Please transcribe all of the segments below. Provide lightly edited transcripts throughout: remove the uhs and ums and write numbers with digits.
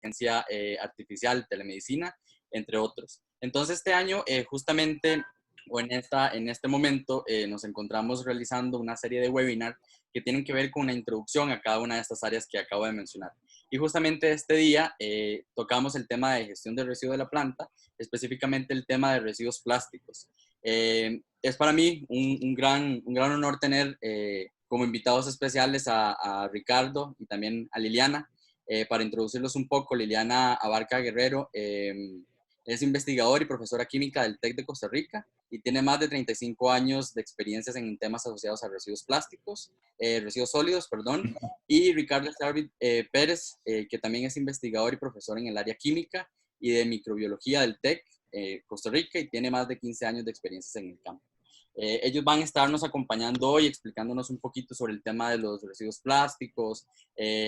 inteligencia artificial, telemedicina, entre otros. Entonces, este año, justamente, o en este momento, nos encontramos realizando una serie de webinars que tienen que ver con una introducción a cada una de estas áreas que acabo de mencionar. Y justamente este día tocamos el tema de gestión de residuos de la planta, específicamente el tema de residuos plásticos. Es para mí un gran honor tener como invitados especiales a Ricardo y también a Liliana. Para introducirlos un poco, Liliana Abarca Guerrero es investigadora y profesora química del TEC de Costa Rica y tiene más de 35 años de experiencias en temas asociados a residuos plásticos, residuos sólidos, perdón. Y Ricardo Starvit Pérez, que también es investigador y profesor en el área química y de microbiología del TEC Costa Rica y tiene más de 15 años de experiencias en el campo. Ellos van a estarnos acompañando hoy, explicándonos un poquito sobre el tema de los residuos plásticos,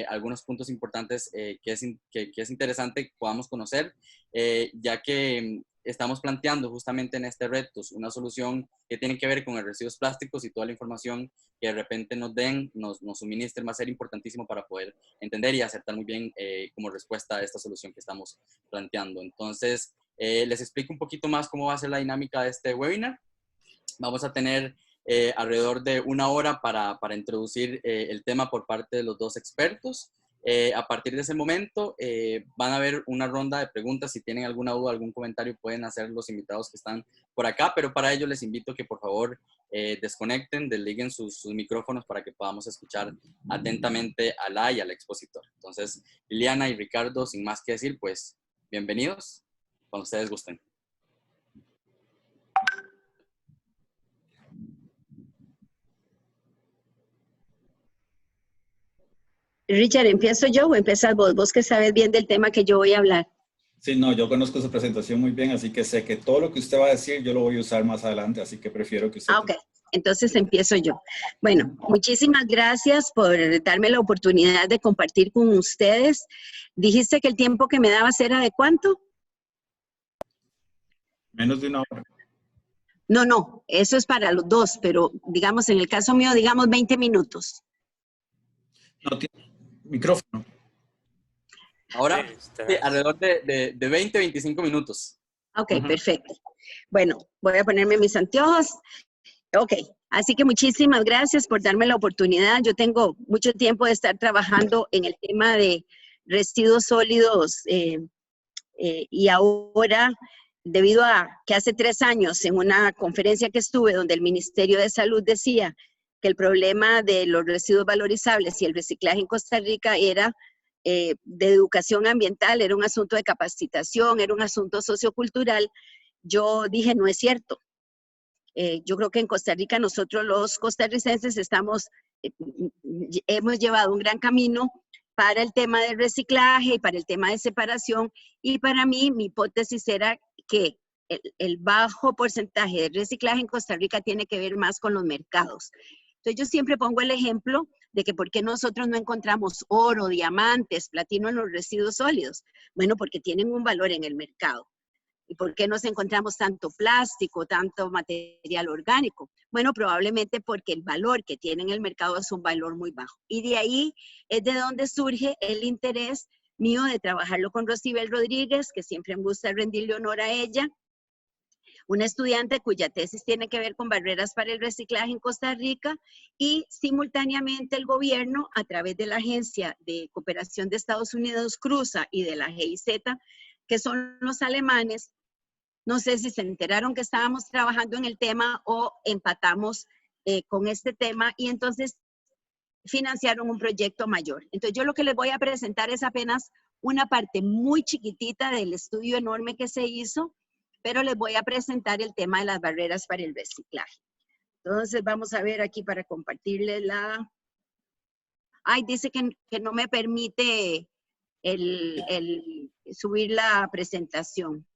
algunos puntos importantes que es interesante que podamos conocer, ya que estamos planteando justamente en este reto una solución que tiene que ver con los residuos plásticos y toda la información que de repente nos suministren va a ser importantísimo para poder entender y acertar muy bien como respuesta a esta solución que estamos planteando. Entonces, les explico un poquito más cómo va a ser la dinámica de este webinar. Vamos a tener alrededor de una hora para introducir el tema por parte de los dos expertos. A partir de ese momento van a haber una ronda de preguntas. Si tienen alguna duda, algún comentario, pueden hacer los invitados que están por acá, pero para ello les invito a que por favor desconecten, desliguen sus micrófonos para que podamos escuchar atentamente a la y al expositor. Entonces, Liliana y Ricardo, sin más que decir, pues bienvenidos, cuando ustedes gusten. Richard, ¿empiezo yo o empiezas vos? Vos que sabes bien del tema que yo voy a hablar. Sí, no, yo conozco su presentación muy bien, así que sé que todo lo que usted va a decir yo lo voy a usar más adelante, así que prefiero que usted... Ok, entonces empiezo yo. Bueno, muchísimas gracias por darme la oportunidad de compartir con ustedes. Dijiste que el tiempo que me dabas era ¿de cuánto? Menos de una hora. No, eso es para los dos, pero digamos, en el caso mío, digamos 20 minutos. No, micrófono. Ahora, sí, alrededor de 20, 25 minutos. Ok, perfecto. Bueno, voy a ponerme mis anteojos. Ok, así que muchísimas gracias por darme la oportunidad. Yo tengo mucho tiempo de estar trabajando en el tema de residuos sólidos y ahora, debido a que hace 3 años en una conferencia que estuve donde el Ministerio de Salud decía que el problema de los residuos valorizables y el reciclaje en Costa Rica era de educación ambiental, era un asunto de capacitación, era un asunto sociocultural, yo dije, no es cierto. Yo creo que en Costa Rica nosotros los costarricenses hemos llevado un gran camino para el tema del reciclaje y para el tema de separación, y para mí mi hipótesis era que el bajo porcentaje de reciclaje en Costa Rica tiene que ver más con los mercados. Entonces yo siempre pongo el ejemplo de que por qué nosotros no encontramos oro, diamantes, platino en los residuos sólidos. Bueno, porque tienen un valor en el mercado. ¿Y por qué nos encontramos tanto plástico, tanto material orgánico? Bueno, probablemente porque el valor que tiene en el mercado es un valor muy bajo. Y de ahí es de donde surge el interés mío de trabajarlo con Rosibel Rodríguez, que siempre me gusta rendirle honor a ella, una estudiante cuya tesis tiene que ver con barreras para el reciclaje en Costa Rica, y simultáneamente el gobierno, a través de la Agencia de Cooperación de Estados Unidos, CRUZA, y de la GIZ, que son los alemanes. No sé si se enteraron que estábamos trabajando en el tema o empatamos con este tema, y entonces financiaron un proyecto mayor. Entonces yo lo que les voy a presentar es apenas una parte muy chiquitita del estudio enorme que se hizo, pero les voy a presentar el tema de las barreras para el reciclaje. Entonces vamos a ver aquí para compartirles la... Ay, dice que no me permite subir la presentación.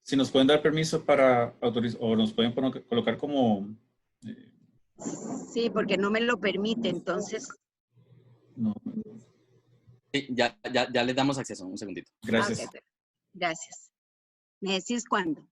Si nos pueden dar permiso para autorizar, o nos pueden colocar como... Sí, porque no me lo permite, entonces... No. Sí, ya les damos acceso, un segundito. Gracias. Okay, gracias. ¿Me decís cuándo?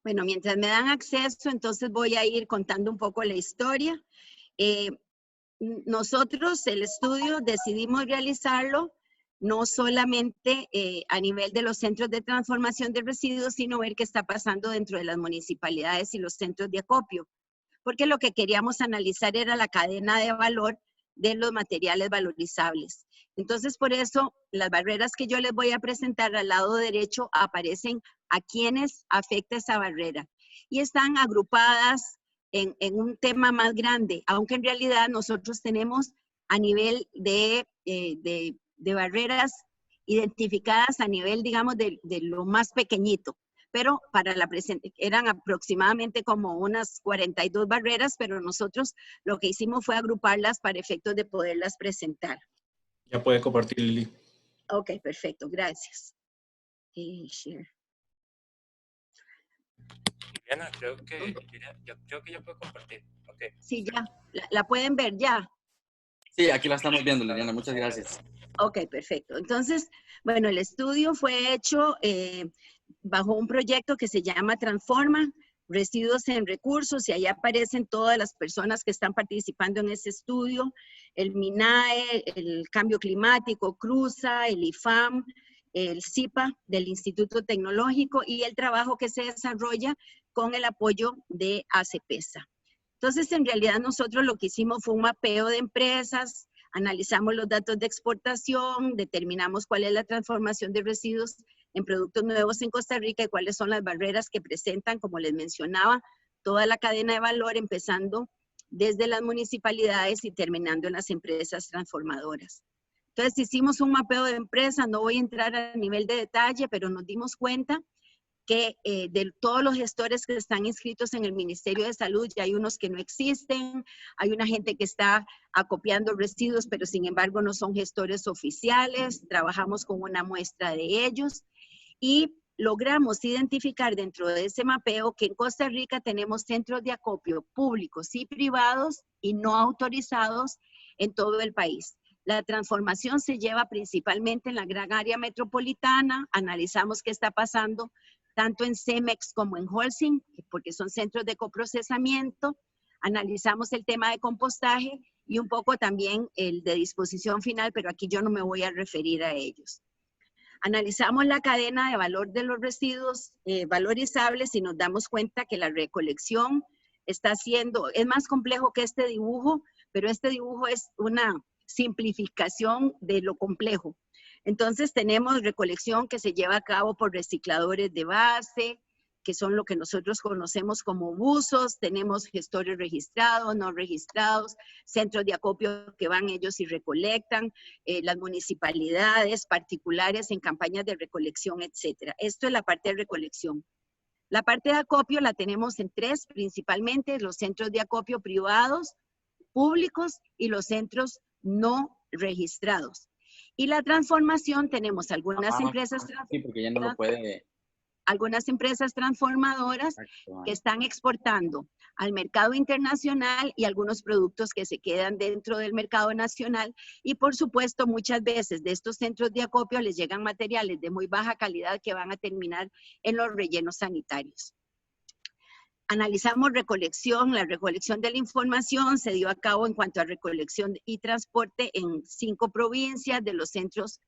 Bueno, mientras me dan acceso, entonces voy a ir contando un poco la historia. Nosotros, el estudio, decidimos realizarlo no solamente a nivel de los centros de transformación de residuos, sino ver qué está pasando dentro de las municipalidades y los centros de acopio, porque lo que queríamos analizar era la cadena de valor de los materiales valorizables. Entonces, por eso, las barreras que yo les voy a presentar al lado derecho aparecen a quienes afecta esa barrera y están agrupadas en un tema más grande, aunque en realidad nosotros tenemos a nivel de barreras identificadas a nivel, digamos, de lo más pequeñito. Pero para la eran aproximadamente como unas 42 barreras, pero nosotros lo que hicimos fue agruparlas para efectos de poderlas presentar. Ya puede compartir, Lili. Ok, perfecto, gracias. Share. Liliana, creo que ya puedo compartir. Okay. Sí, ya. ¿La pueden ver ya? Sí, aquí la estamos viendo, Liliana. Muchas gracias. Ok, perfecto. Entonces, bueno, el estudio fue hecho bajo un proyecto que se llama Transforma, Residuos en Recursos, y ahí aparecen todas las personas que están participando en ese estudio, el MINAE, el Cambio Climático, CRUZA, el IFAM, el CIPA del Instituto Tecnológico y el trabajo que se desarrolla con el apoyo de ACPESA. Entonces, en realidad nosotros lo que hicimos fue un mapeo de empresas, analizamos los datos de exportación, determinamos cuál es la transformación de residuos en productos nuevos en Costa Rica y cuáles son las barreras que presentan, como les mencionaba, toda la cadena de valor, empezando desde las municipalidades y terminando en las empresas transformadoras. Entonces hicimos un mapeo de empresas, no voy a entrar a nivel de detalle, pero nos dimos cuenta que de todos los gestores que están inscritos en el Ministerio de Salud, ya hay unos que no existen, hay una gente que está acopiando residuos, pero sin embargo no son gestores oficiales, trabajamos con una muestra de ellos y logramos identificar dentro de ese mapeo que en Costa Rica tenemos centros de acopio públicos y privados y no autorizados en todo el país. La transformación se lleva principalmente en la gran área metropolitana, analizamos qué está pasando tanto en CEMEX como en Holcim, porque son centros de coprocesamiento, analizamos el tema de compostaje y un poco también el de disposición final, pero aquí yo no me voy a referir a ellos. Analizamos la cadena de valor de los residuos valorizables y nos damos cuenta que la recolección está siendo, es más complejo que este dibujo, pero este dibujo es una simplificación de lo complejo. Entonces tenemos recolección que se lleva a cabo por recicladores de base, que son lo que nosotros conocemos como buzos, tenemos gestores registrados, no registrados, centros de acopio que van ellos y recolectan, las municipalidades particulares en campañas de recolección, etc. Esto es la parte de recolección. La parte de acopio la tenemos en tres, principalmente los centros de acopio privados, públicos y los centros no registrados. Y la transformación, tenemos algunas empresas, sí, porque ya no lo puede. Algunas empresas transformadoras que están exportando al mercado internacional y algunos productos que se quedan dentro del mercado nacional. Y por supuesto, muchas veces de estos centros de acopio les llegan materiales de muy baja calidad que van a terminar en los rellenos sanitarios. Analizamos recolección, la recolección de la información se dio a cabo en cuanto a recolección y transporte en 5 provincias, de los centros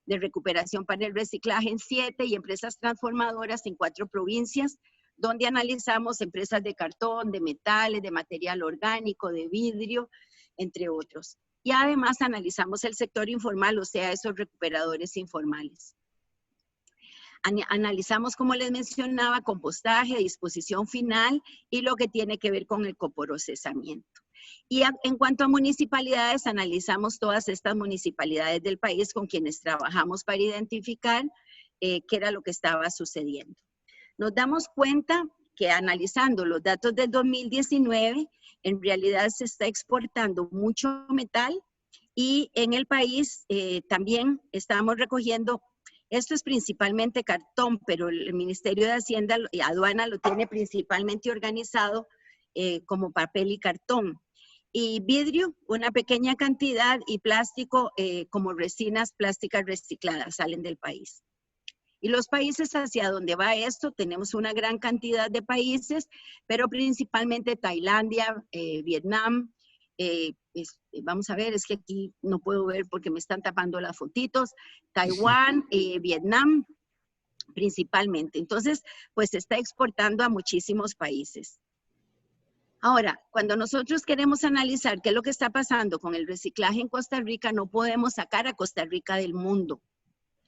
de recuperación para el reciclaje en 7 y empresas transformadoras en 4 provincias, donde analizamos empresas de cartón, de metales, de material orgánico, de vidrio, entre otros. Y además analizamos el sector informal, o sea, esos recuperadores informales. Analizamos, como les mencionaba, compostaje, disposición final y lo que tiene que ver con el coprocesamiento. Y en cuanto a municipalidades, analizamos todas estas municipalidades del país con quienes trabajamos para identificar qué era lo que estaba sucediendo. Nos damos cuenta que analizando los datos del 2019, en realidad se está exportando mucho metal y en el país también estamos recogiendo. Esto es principalmente cartón, pero el Ministerio de Hacienda y Aduana lo tiene principalmente organizado como papel y cartón. Y vidrio, una pequeña cantidad, y plástico como resinas plásticas recicladas salen del país. Y los países hacia donde va esto, tenemos una gran cantidad de países, pero principalmente Tailandia, Vietnam, vamos a ver, es que aquí no puedo ver porque me están tapando las fotitos, Taiwán, Vietnam, principalmente. Entonces, pues se está exportando a muchísimos países. Ahora, cuando nosotros queremos analizar qué es lo que está pasando con el reciclaje en Costa Rica, no podemos sacar a Costa Rica del mundo,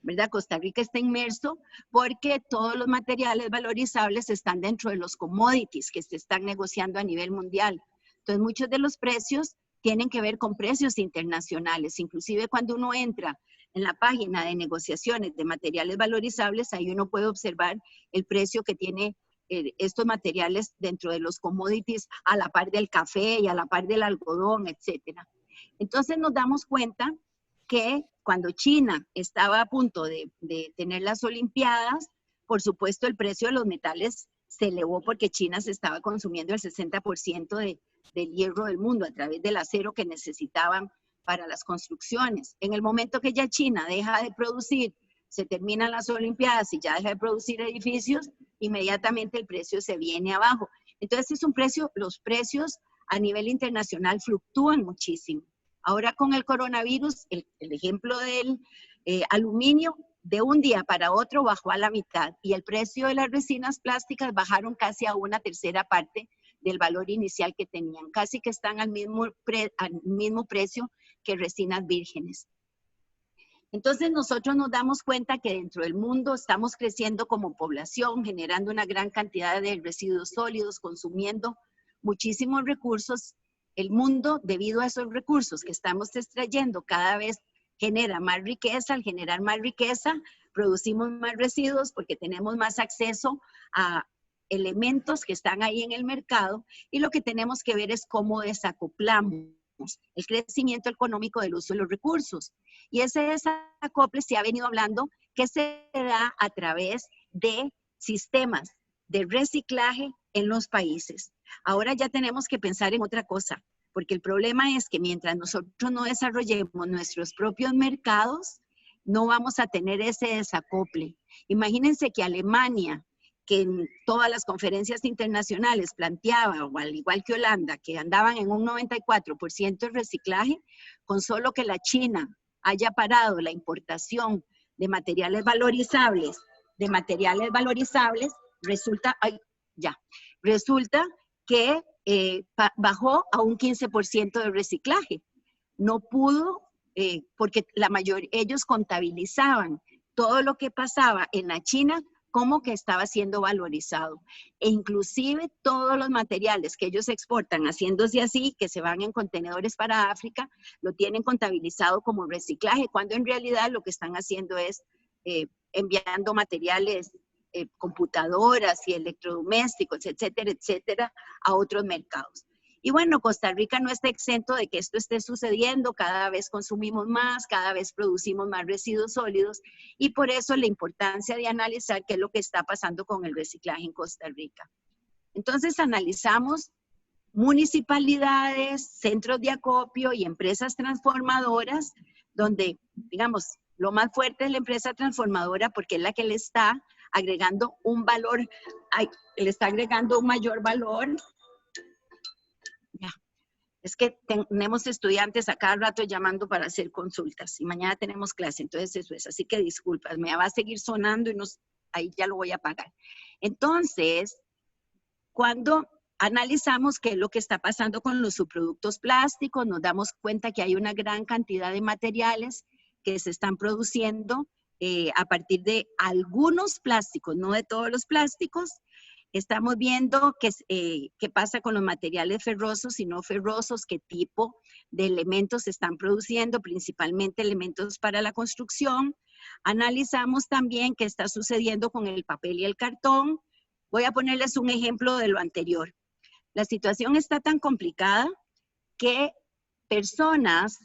¿verdad? Costa Rica está inmerso porque todos los materiales valorizables están dentro de los commodities que se están negociando a nivel mundial. Entonces, muchos de los precios tienen que ver con precios internacionales. Inclusive cuando uno entra en la página de negociaciones de materiales valorizables, ahí uno puede observar el precio que tiene estos materiales dentro de los commodities a la par del café y a la par del algodón, etcétera. Entonces nos damos cuenta que cuando China estaba a punto de tener las Olimpiadas, por supuesto el precio de los metales se elevó porque China se estaba consumiendo el 60% del hierro del mundo a través del acero que necesitaban para las construcciones. En el momento que ya China deja de producir, se terminan las Olimpiadas y ya deja de producir edificios, inmediatamente el precio se viene abajo. Entonces es un precio, los precios a nivel internacional fluctúan muchísimo. Ahora con el coronavirus, el ejemplo del aluminio, de un día para otro bajó a la mitad y el precio de las resinas plásticas bajaron casi a una tercera parte del valor inicial que tenían. Casi que están al mismo precio que resinas vírgenes. Entonces nosotros nos damos cuenta que dentro del mundo estamos creciendo como población, generando una gran cantidad de residuos sólidos, consumiendo muchísimos recursos. El mundo, debido a esos recursos que estamos extrayendo, cada vez genera más riqueza. Al generar más riqueza, producimos más residuos porque tenemos más acceso a elementos que están ahí en el mercado y lo que tenemos que ver es cómo desacoplamos el crecimiento económico del uso de los recursos. Y ese desacople se ha venido hablando que se da a través de sistemas de reciclaje en los países. Ahora ya tenemos que pensar en otra cosa, porque el problema es que mientras nosotros no desarrollemos nuestros propios mercados, no vamos a tener ese desacople. Imagínense que Alemania, que en todas las conferencias internacionales planteaba, o al igual que Holanda, que andaban en un 94% de reciclaje, con solo que la China haya parado la importación de materiales valorizables, resulta que bajó a un 15% de reciclaje. No pudo, porque ellos contabilizaban todo lo que pasaba en la China como que estaba siendo valorizado. E inclusive todos los materiales que ellos exportan, haciéndose así, que se van en contenedores para África, lo tienen contabilizado como reciclaje, cuando en realidad lo que están haciendo es enviando materiales, computadoras y electrodomésticos, etcétera, etcétera, a otros mercados. Y bueno, Costa Rica no está exento de que esto esté sucediendo, cada vez consumimos más, cada vez producimos más residuos sólidos y por eso la importancia de analizar qué es lo que está pasando con el reciclaje en Costa Rica. Entonces analizamos municipalidades, centros de acopio y empresas transformadoras, donde, digamos, lo más fuerte es la empresa transformadora porque es la que le está agregando un valor, le está agregando un mayor valor. Ya. Es que tenemos estudiantes a cada rato llamando para hacer consultas y mañana tenemos clase, entonces eso es. Así que disculpas, me va a seguir sonando y ahí ya lo voy a apagar. Entonces, cuando analizamos qué es lo que está pasando con los subproductos plásticos, nos damos cuenta que hay una gran cantidad de materiales que se están produciendo a partir de algunos plásticos, no de todos los plásticos. Estamos viendo qué pasa con los materiales ferrosos y no ferrosos, qué tipo de elementos se están produciendo, principalmente elementos para la construcción. Analizamos también qué está sucediendo con el papel y el cartón. Voy a ponerles un ejemplo de lo anterior. La situación está tan complicada que personas,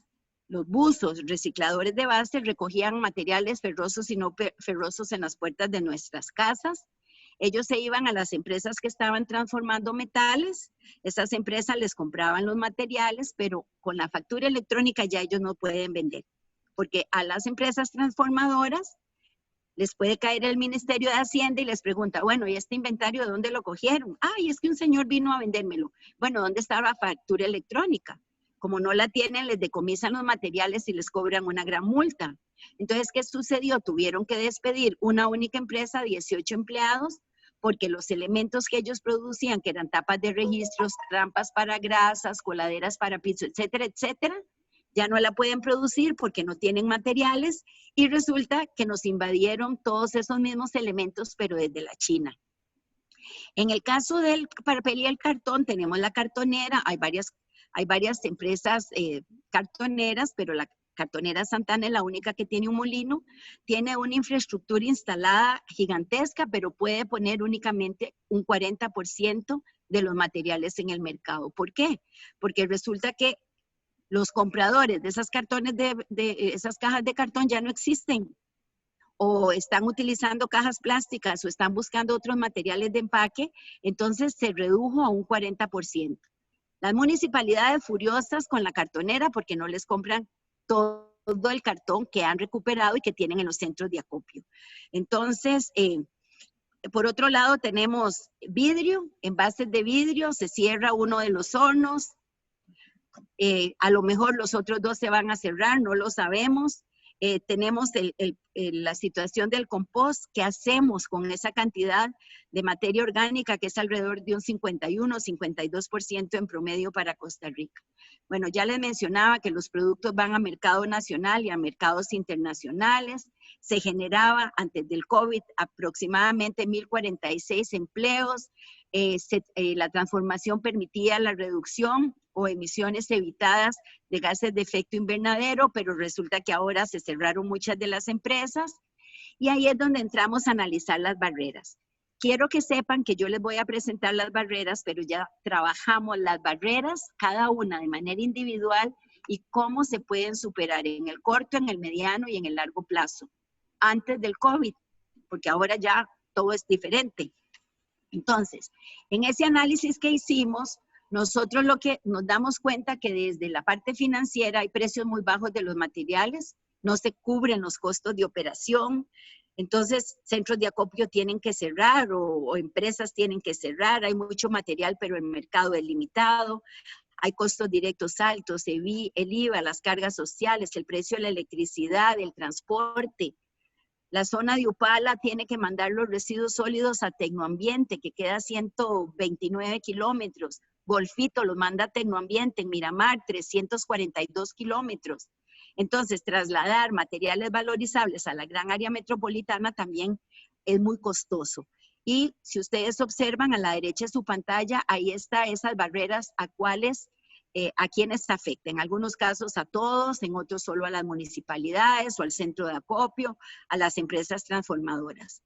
los buzos, recicladores de base, recogían materiales ferrosos y no ferrosos en las puertas de nuestras casas. Ellos se iban a las empresas que estaban transformando metales, esas empresas les compraban los materiales, pero con la factura electrónica ya ellos no pueden vender, porque a las empresas transformadoras les puede caer el Ministerio de Hacienda y les pregunta, bueno, ¿y este inventario de dónde lo cogieron? Ay, es que un señor vino a vendérmelo. Bueno, ¿dónde está la factura electrónica? Como no la tienen, les decomisan los materiales y les cobran una gran multa. Entonces, ¿qué sucedió? Tuvieron que despedir una única empresa, 18 empleados, porque los elementos que ellos producían, que eran tapas de registros, trampas para grasas, coladeras para piso, etcétera, etcétera, ya no la pueden producir porque no tienen materiales y resulta que nos invadieron todos esos mismos elementos, pero desde la China. En el caso del papel y el cartón, tenemos la cartonera, hay varias empresas cartoneras, pero la Cartonera Santana es la única que tiene un molino, tiene una infraestructura instalada gigantesca, pero puede poner únicamente un 40% de los materiales en el mercado. ¿Por qué? Porque resulta que los compradores de esas cartones esas cajas de cartón ya no existen, o están utilizando cajas plásticas o están buscando otros materiales de empaque, entonces se redujo a un 40%. Las municipalidades furiosas con la cartonera porque no les compran todo el cartón que han recuperado y que tienen en los centros de acopio. Entonces, por otro lado tenemos vidrio, envases de vidrio, se cierra uno de los hornos, a lo mejor los otros dos se van a cerrar, no lo sabemos. Tenemos la situación del compost, ¿qué hacemos con esa cantidad de materia orgánica que es alrededor de un 51-52% en promedio para Costa Rica? Bueno, ya les mencionaba que los productos van a mercado nacional y a mercados internacionales. Se generaba antes del COVID aproximadamente 1,046 empleos. La transformación permitía la reducción o emisiones evitadas de gases de efecto invernadero, pero resulta que ahora se cerraron muchas de las empresas y ahí es donde entramos a analizar las barreras. Quiero que sepan que yo les voy a presentar las barreras, pero ya trabajamos las barreras, cada una de manera individual y cómo se pueden superar en el corto, en el mediano y en el largo plazo, antes del COVID, porque ahora ya todo es diferente. Entonces, en ese análisis que hicimos, nosotros lo que nos damos cuenta que desde la parte financiera hay precios muy bajos de los materiales, no se cubren los costos de operación, entonces centros de acopio tienen que cerrar o empresas tienen que cerrar, hay mucho material pero el mercado es limitado, hay costos directos altos, el IVA, las cargas sociales, el precio de la electricidad, el transporte. La zona de Upala tiene que mandar los residuos sólidos a Tecnoambiente, que queda a 129 kilómetros. Golfito los manda a Tecnoambiente, en Miramar, 342 kilómetros. Entonces, trasladar materiales valorizables a la gran área metropolitana también es muy costoso. Y si ustedes observan a la derecha de su pantalla, ahí están esas barreras a quienes afecta. En algunos casos a todos, en otros solo a las municipalidades o al centro de acopio, a las empresas transformadoras.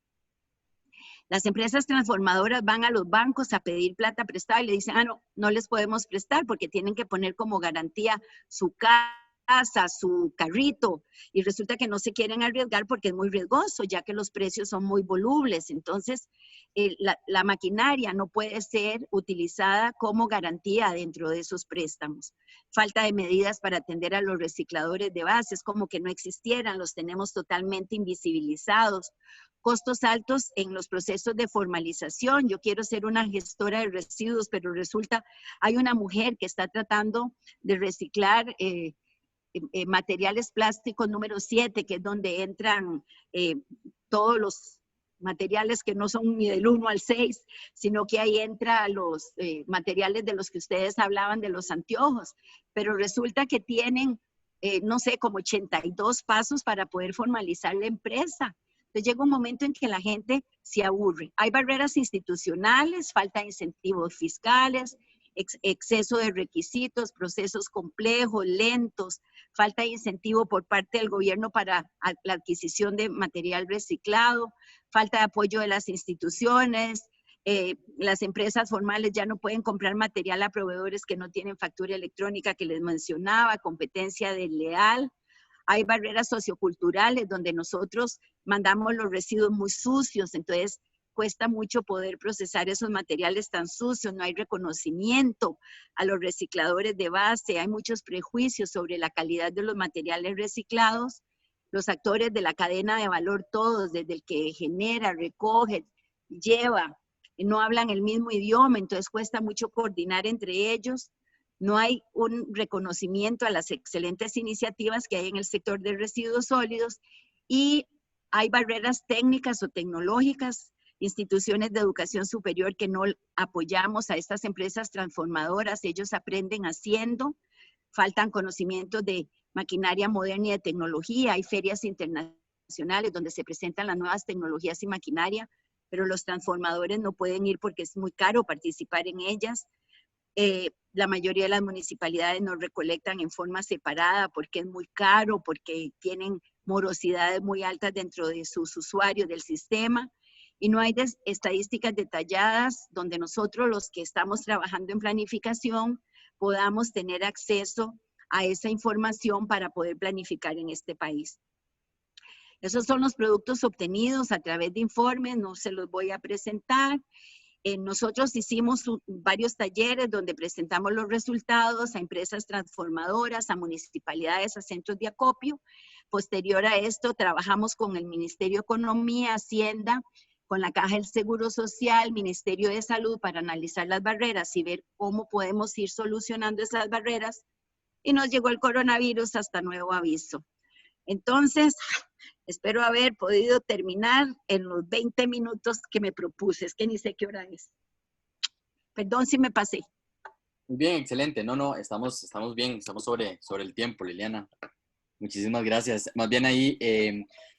Las empresas transformadoras van a los bancos a pedir plata prestada y le dicen, no les podemos prestar porque tienen que poner como garantía su casa, su carrito, y resulta que no se quieren arriesgar porque es muy riesgoso, ya que los precios son muy volubles. Entonces, la maquinaria no puede ser utilizada como garantía dentro de esos préstamos. Falta de medidas para atender a los recicladores de bases, como que no existieran, los tenemos totalmente invisibilizados. Costos altos en los procesos de formalización. Yo quiero ser una gestora de residuos, pero resulta, hay una mujer que está tratando de reciclar materiales plásticos número 7, que es donde entran todos los materiales que no son ni del 1 al 6, sino que ahí entran los materiales de los que ustedes hablaban, de los anteojos, pero resulta que tienen, no sé, como 82 pasos para poder formalizar la empresa. Entonces llega un momento en que la gente se aburre. Hay barreras institucionales, falta de incentivos fiscales, exceso de requisitos, procesos complejos, lentos, falta de incentivo por parte del gobierno para la adquisición de material reciclado, falta de apoyo de las instituciones, las empresas formales ya no pueden comprar material a proveedores que no tienen factura electrónica que les mencionaba, competencia desleal. Hay barreras socioculturales donde nosotros mandamos los residuos muy sucios, entonces cuesta mucho poder procesar esos materiales tan sucios, no hay reconocimiento a los recicladores de base, hay muchos prejuicios sobre la calidad de los materiales reciclados los actores de la cadena de valor todos, desde el que genera, recoge, lleva, no hablan el mismo idioma, entonces cuesta mucho coordinar entre ellos. No hay un reconocimiento a las excelentes iniciativas que hay en el sector de residuos sólidos y hay barreras técnicas o tecnológicas, instituciones de educación superior que no apoyamos a estas empresas transformadoras, ellos aprenden haciendo, faltan conocimientos de maquinaria moderna y de tecnología, hay ferias internacionales donde se presentan las nuevas tecnologías y maquinaria, pero los transformadores no pueden ir porque es muy caro participar en ellas. La mayoría de las municipalidades no recolectan en forma separada porque es muy caro, porque tienen morosidades muy altas dentro de sus usuarios del sistema. Y no hay estadísticas detalladas donde nosotros, los que estamos trabajando en planificación, podamos tener acceso a esa información para poder planificar en este país. Esos son los productos obtenidos a través de informes, no se los voy a presentar. Nosotros hicimos varios talleres donde presentamos los resultados a empresas transformadoras, a municipalidades, a centros de acopio. Posterior a esto, trabajamos con el Ministerio de Economía, Hacienda, con la Caja del Seguro Social, Ministerio de Salud, para analizar las barreras y ver cómo podemos ir solucionando esas barreras. Y nos llegó el coronavirus hasta nuevo aviso. Entonces, espero haber podido terminar en los 20 minutos que me propuse. Es que ni sé qué hora es. Perdón si me pasé. Muy bien, excelente. No, estamos bien, estamos sobre el tiempo, Liliana. Muchísimas gracias. Más bien ahí,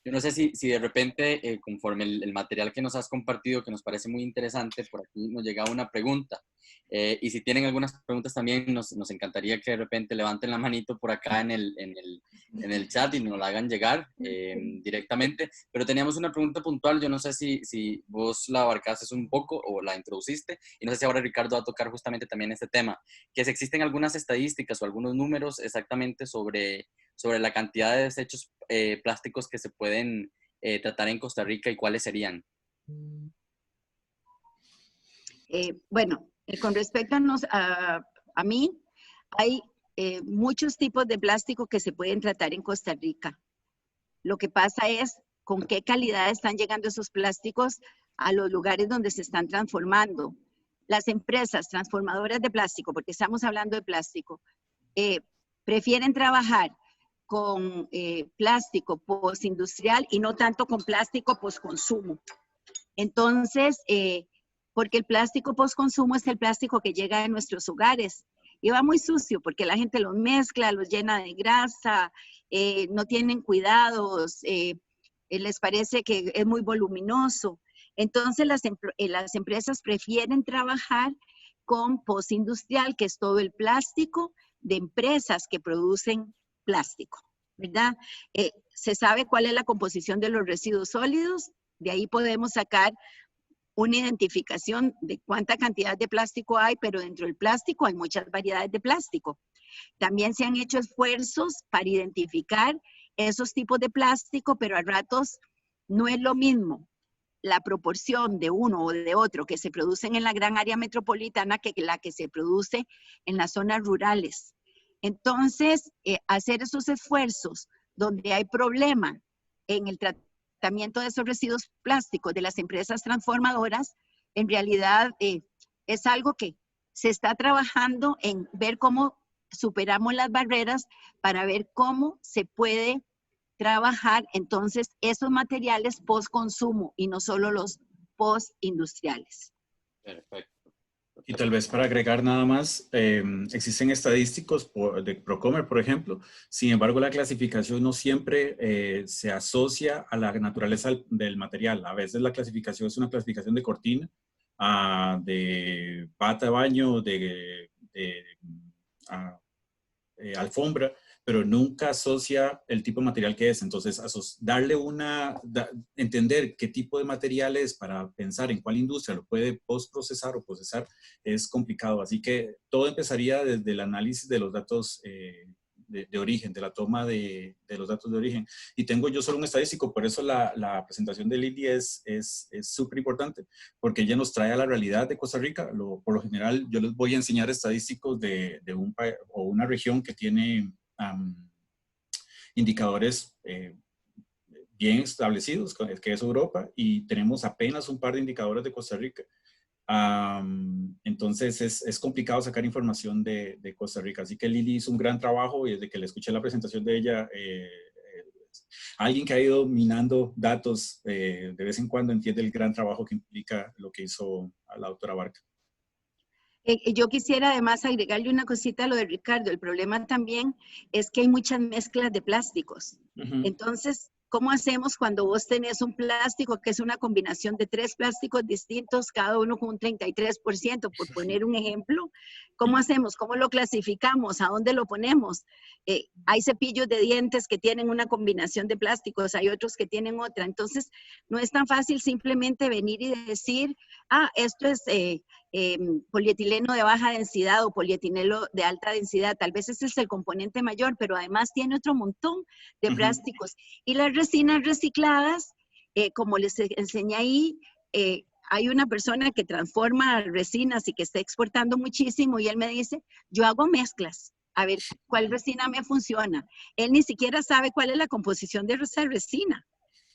yo no sé si de repente, conforme el material que nos has compartido, que nos parece muy interesante, por aquí nos llega una pregunta. Y si tienen algunas preguntas también, nos encantaría que de repente levanten la manito por acá en el chat y nos la hagan llegar directamente. Pero teníamos una pregunta puntual, yo no sé si vos la abarcaste un poco o la introduciste, y no sé si ahora Ricardo va a tocar justamente también este tema, que si existen algunas estadísticas o algunos números exactamente sobre la cantidad de desechos plásticos que se pueden tratar en Costa Rica y cuáles serían. Bueno, con respecto a mí, hay muchos tipos de plástico que se pueden tratar en Costa Rica. Lo que pasa es con qué calidad están llegando esos plásticos a los lugares donde se están transformando. Las empresas transformadoras de plástico, porque estamos hablando de plástico, prefieren trabajar con plástico postindustrial y no tanto con plástico postconsumo. Entonces, porque el plástico postconsumo es el plástico que llega a nuestros hogares y va muy sucio porque la gente los mezcla, los llena de grasa, no tienen cuidados, les parece que es muy voluminoso. Entonces, las empresas prefieren trabajar con postindustrial, que es todo el plástico de empresas que producen plástico, ¿verdad? Se sabe cuál es la composición de los residuos sólidos, de ahí podemos sacar una identificación de cuánta cantidad de plástico hay, pero dentro del plástico hay muchas variedades de plástico. También se han hecho esfuerzos para identificar esos tipos de plástico, pero a ratos no es lo mismo la proporción de uno o de otro que se producen en la gran área metropolitana que la que se produce en las zonas rurales. Entonces, hacer esos esfuerzos donde hay problema en el tratamiento de esos residuos plásticos de las empresas transformadoras, en realidad es algo que se está trabajando en ver cómo superamos las barreras para ver cómo se puede trabajar entonces esos materiales post-consumo y no solo los post-industriales. Perfecto. Y tal vez para agregar nada más, existen estadísticos de Procomer, por ejemplo. Sin embargo, la clasificación no siempre se asocia a la naturaleza del material. A veces la clasificación es una clasificación de cortina, de bata de baño, de alfombra, pero nunca asocia el tipo de material que es. Entonces, entender qué tipo de material es para pensar en cuál industria lo puede postprocesar o procesar es complicado. Así que todo empezaría desde el análisis de los datos de origen, de la toma de los datos de origen. Y tengo yo solo un estadístico, por eso la presentación de Lili es súper importante, porque ella nos trae a la realidad de Costa Rica. Por lo general, yo les voy a enseñar estadísticos de un país o una región que tiene indicadores bien establecidos, que es Europa, y tenemos apenas un par de indicadores de Costa Rica. Entonces es complicado sacar información de Costa Rica. Así que Lili hizo un gran trabajo y desde que le escuché la presentación de ella, alguien que ha ido minando datos de vez en cuando entiende el gran trabajo que implica lo que hizo la doctora Barca. Yo quisiera además agregarle una cosita a lo de Ricardo. El problema también es que hay muchas mezclas de plásticos. Entonces, ¿cómo hacemos cuando vos tenés un plástico que es una combinación de 3 plásticos distintos, cada uno con un 33%, por poner un ejemplo? ¿Cómo hacemos? ¿Cómo lo clasificamos? ¿A dónde lo ponemos? Hay cepillos de dientes que tienen una combinación de plásticos, hay otros que tienen otra. Entonces, no es tan fácil simplemente venir y decir, esto es polietileno de baja densidad o polietileno de alta densidad. Tal vez ese es el componente mayor, pero además tiene otro montón de plásticos. Y las resinas recicladas, como les enseñé ahí, hay una persona que transforma resinas y que está exportando muchísimo y él me dice, yo hago mezclas, a ver cuál resina me funciona. Él ni siquiera sabe cuál es la composición de esa resina,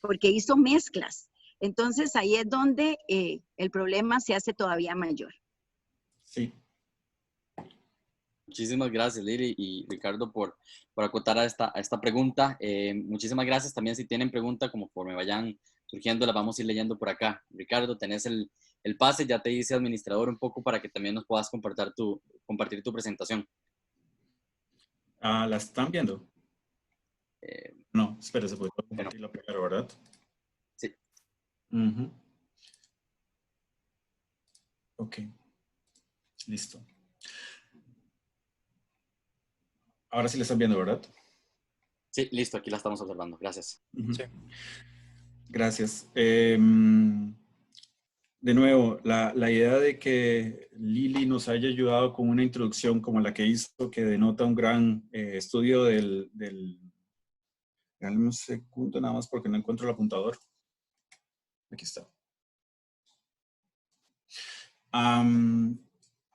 porque hizo mezclas. Entonces ahí es donde el problema se hace todavía mayor. Sí. Muchísimas gracias, Lili y Ricardo, por acotar a esta pregunta. Muchísimas gracias también. Si tienen preguntas, conforme vayan surgiendo, las vamos a ir leyendo por acá. Ricardo, tenés el pase, ya te hice administrador un poco para que también nos puedas compartir tu presentación. ¿La están viendo? No, espérese, pues voy a compartirla primero, ¿verdad? Sí. Ok. Listo. Ahora sí la están viendo, ¿verdad? Sí, listo, aquí la estamos observando. Gracias. Sí. Gracias. De nuevo, la idea de que Lili nos haya ayudado con una introducción como la que hizo, que denota un gran estudio del... Dame un segundo nada más porque no encuentro el apuntador. Aquí está.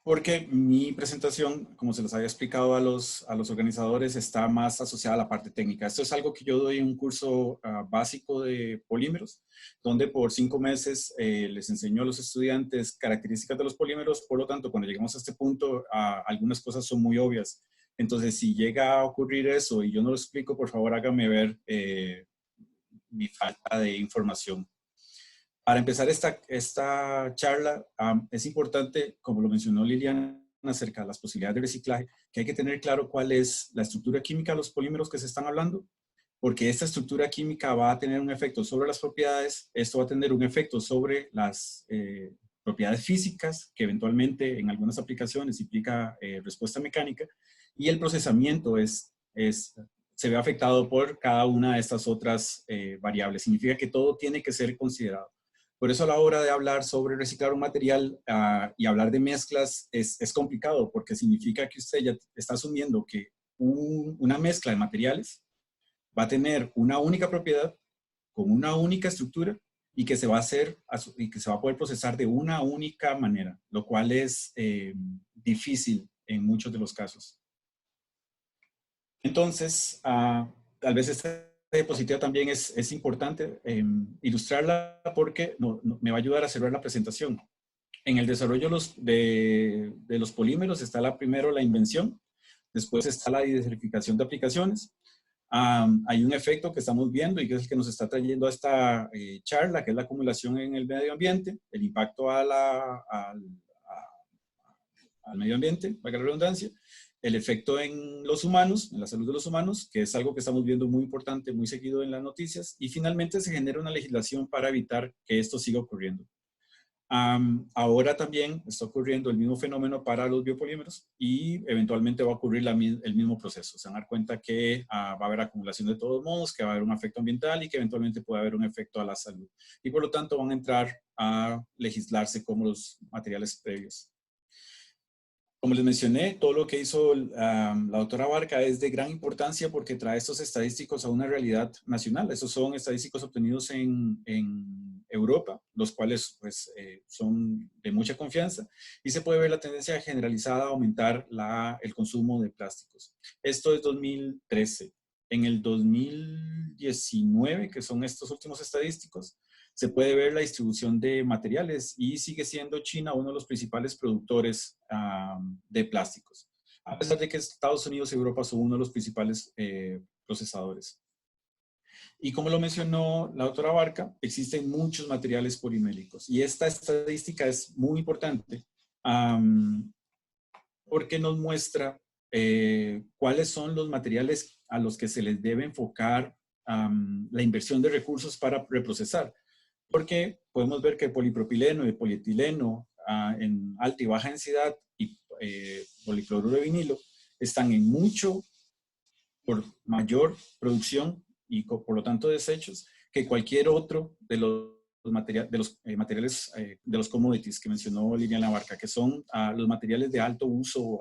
Porque mi presentación, como se les había explicado a los organizadores, está más asociada a la parte técnica. Esto es algo que yo doy en un curso básico de polímeros, donde por 5 meses les enseño a los estudiantes características de los polímeros. Por lo tanto, cuando llegamos a este punto, algunas cosas son muy obvias. Entonces, si llega a ocurrir eso y yo no lo explico, por favor hágame ver mi falta de información. Para empezar esta charla, es importante, como lo mencionó Liliana, acerca de las posibilidades de reciclaje, que hay que tener claro cuál es la estructura química de los polímeros que se están hablando, porque esta estructura química va a tener un efecto sobre las propiedades, esto va a tener un efecto sobre las propiedades físicas, que eventualmente en algunas aplicaciones implica respuesta mecánica, y el procesamiento se ve afectado por cada una de estas otras variables. Significa que todo tiene que ser considerado. Por eso a la hora de hablar sobre reciclar un material y hablar de mezclas es complicado, porque significa que usted ya está asumiendo que una mezcla de materiales va a tener una única propiedad, con una única estructura, y que se va a poder procesar de una única manera, lo cual es difícil en muchos de los casos. Entonces, tal vez esta diapositiva también es importante ilustrarla porque me va a ayudar a cerrar la presentación. En el desarrollo de los polímeros está primero la invención, después está la diversificación de aplicaciones. Hay un efecto que estamos viendo y que es el que nos está trayendo a esta charla, que es la acumulación en el medio ambiente, el impacto al medio ambiente, valga la redundancia, el efecto en los humanos, en la salud de los humanos, que es algo que estamos viendo muy importante, muy seguido en las noticias, y finalmente se genera una legislación para evitar que esto siga ocurriendo. Ahora también está ocurriendo el mismo fenómeno para los biopolímeros y eventualmente va a ocurrir el mismo proceso. Se van a dar cuenta que va a haber acumulación de todos modos, que va a haber un efecto ambiental y que eventualmente puede haber un efecto a la salud. Y por lo tanto van a entrar a legislarse como los materiales previos. Como les mencioné, todo lo que hizo la doctora Barca es de gran importancia porque trae estos estadísticos a una realidad nacional. Estos son estadísticos obtenidos en Europa, los cuales pues, son de mucha confianza y se puede ver la tendencia generalizada a aumentar el consumo de plásticos. Esto es 2013. en el 2019, que son estos últimos estadísticos, se puede ver la distribución de materiales y sigue siendo China uno de los principales productores de plásticos, a pesar de que Estados Unidos y Europa son uno de los principales procesadores. Y como lo mencionó la doctora Barca, existen muchos materiales poliméricos y esta estadística es muy importante porque nos muestra cuáles son los materiales a los que se les debe enfocar la inversión de recursos para reprocesar. Porque podemos ver que polipropileno y polietileno en alta y baja densidad y policloruro de vinilo están en mucho por mayor producción y por lo tanto desechos que cualquier otro de los materiales de los commodities que mencionó Liliana Barca, que son los materiales de alto uso o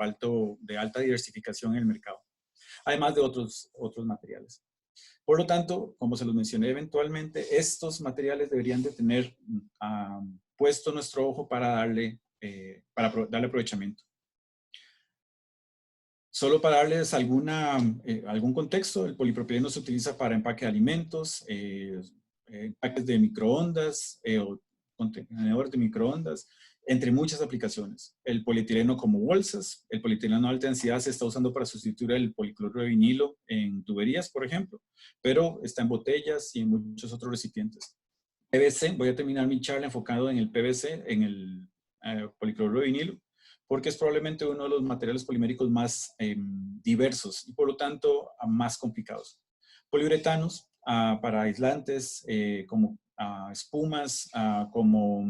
de alta diversificación en el mercado, además de otros materiales. Por lo tanto, como se los mencioné eventualmente, estos materiales deberían de tener puesto nuestro ojo para darle aprovechamiento. Solo para darles algún contexto, el polipropileno se utiliza para empaque de alimentos, empaques de microondas o contenedores de microondas, entre muchas aplicaciones. El polietileno como bolsas, el polietileno de alta densidad se está usando para sustituir el policloruro de vinilo en tuberías, por ejemplo, pero está en botellas y en muchos otros recipientes. PVC, voy a terminar mi charla enfocado en el PVC, en el policloruro de vinilo, porque es probablemente uno de los materiales poliméricos más diversos y por lo tanto más complicados. Poliuretanos para aislantes como espumas, como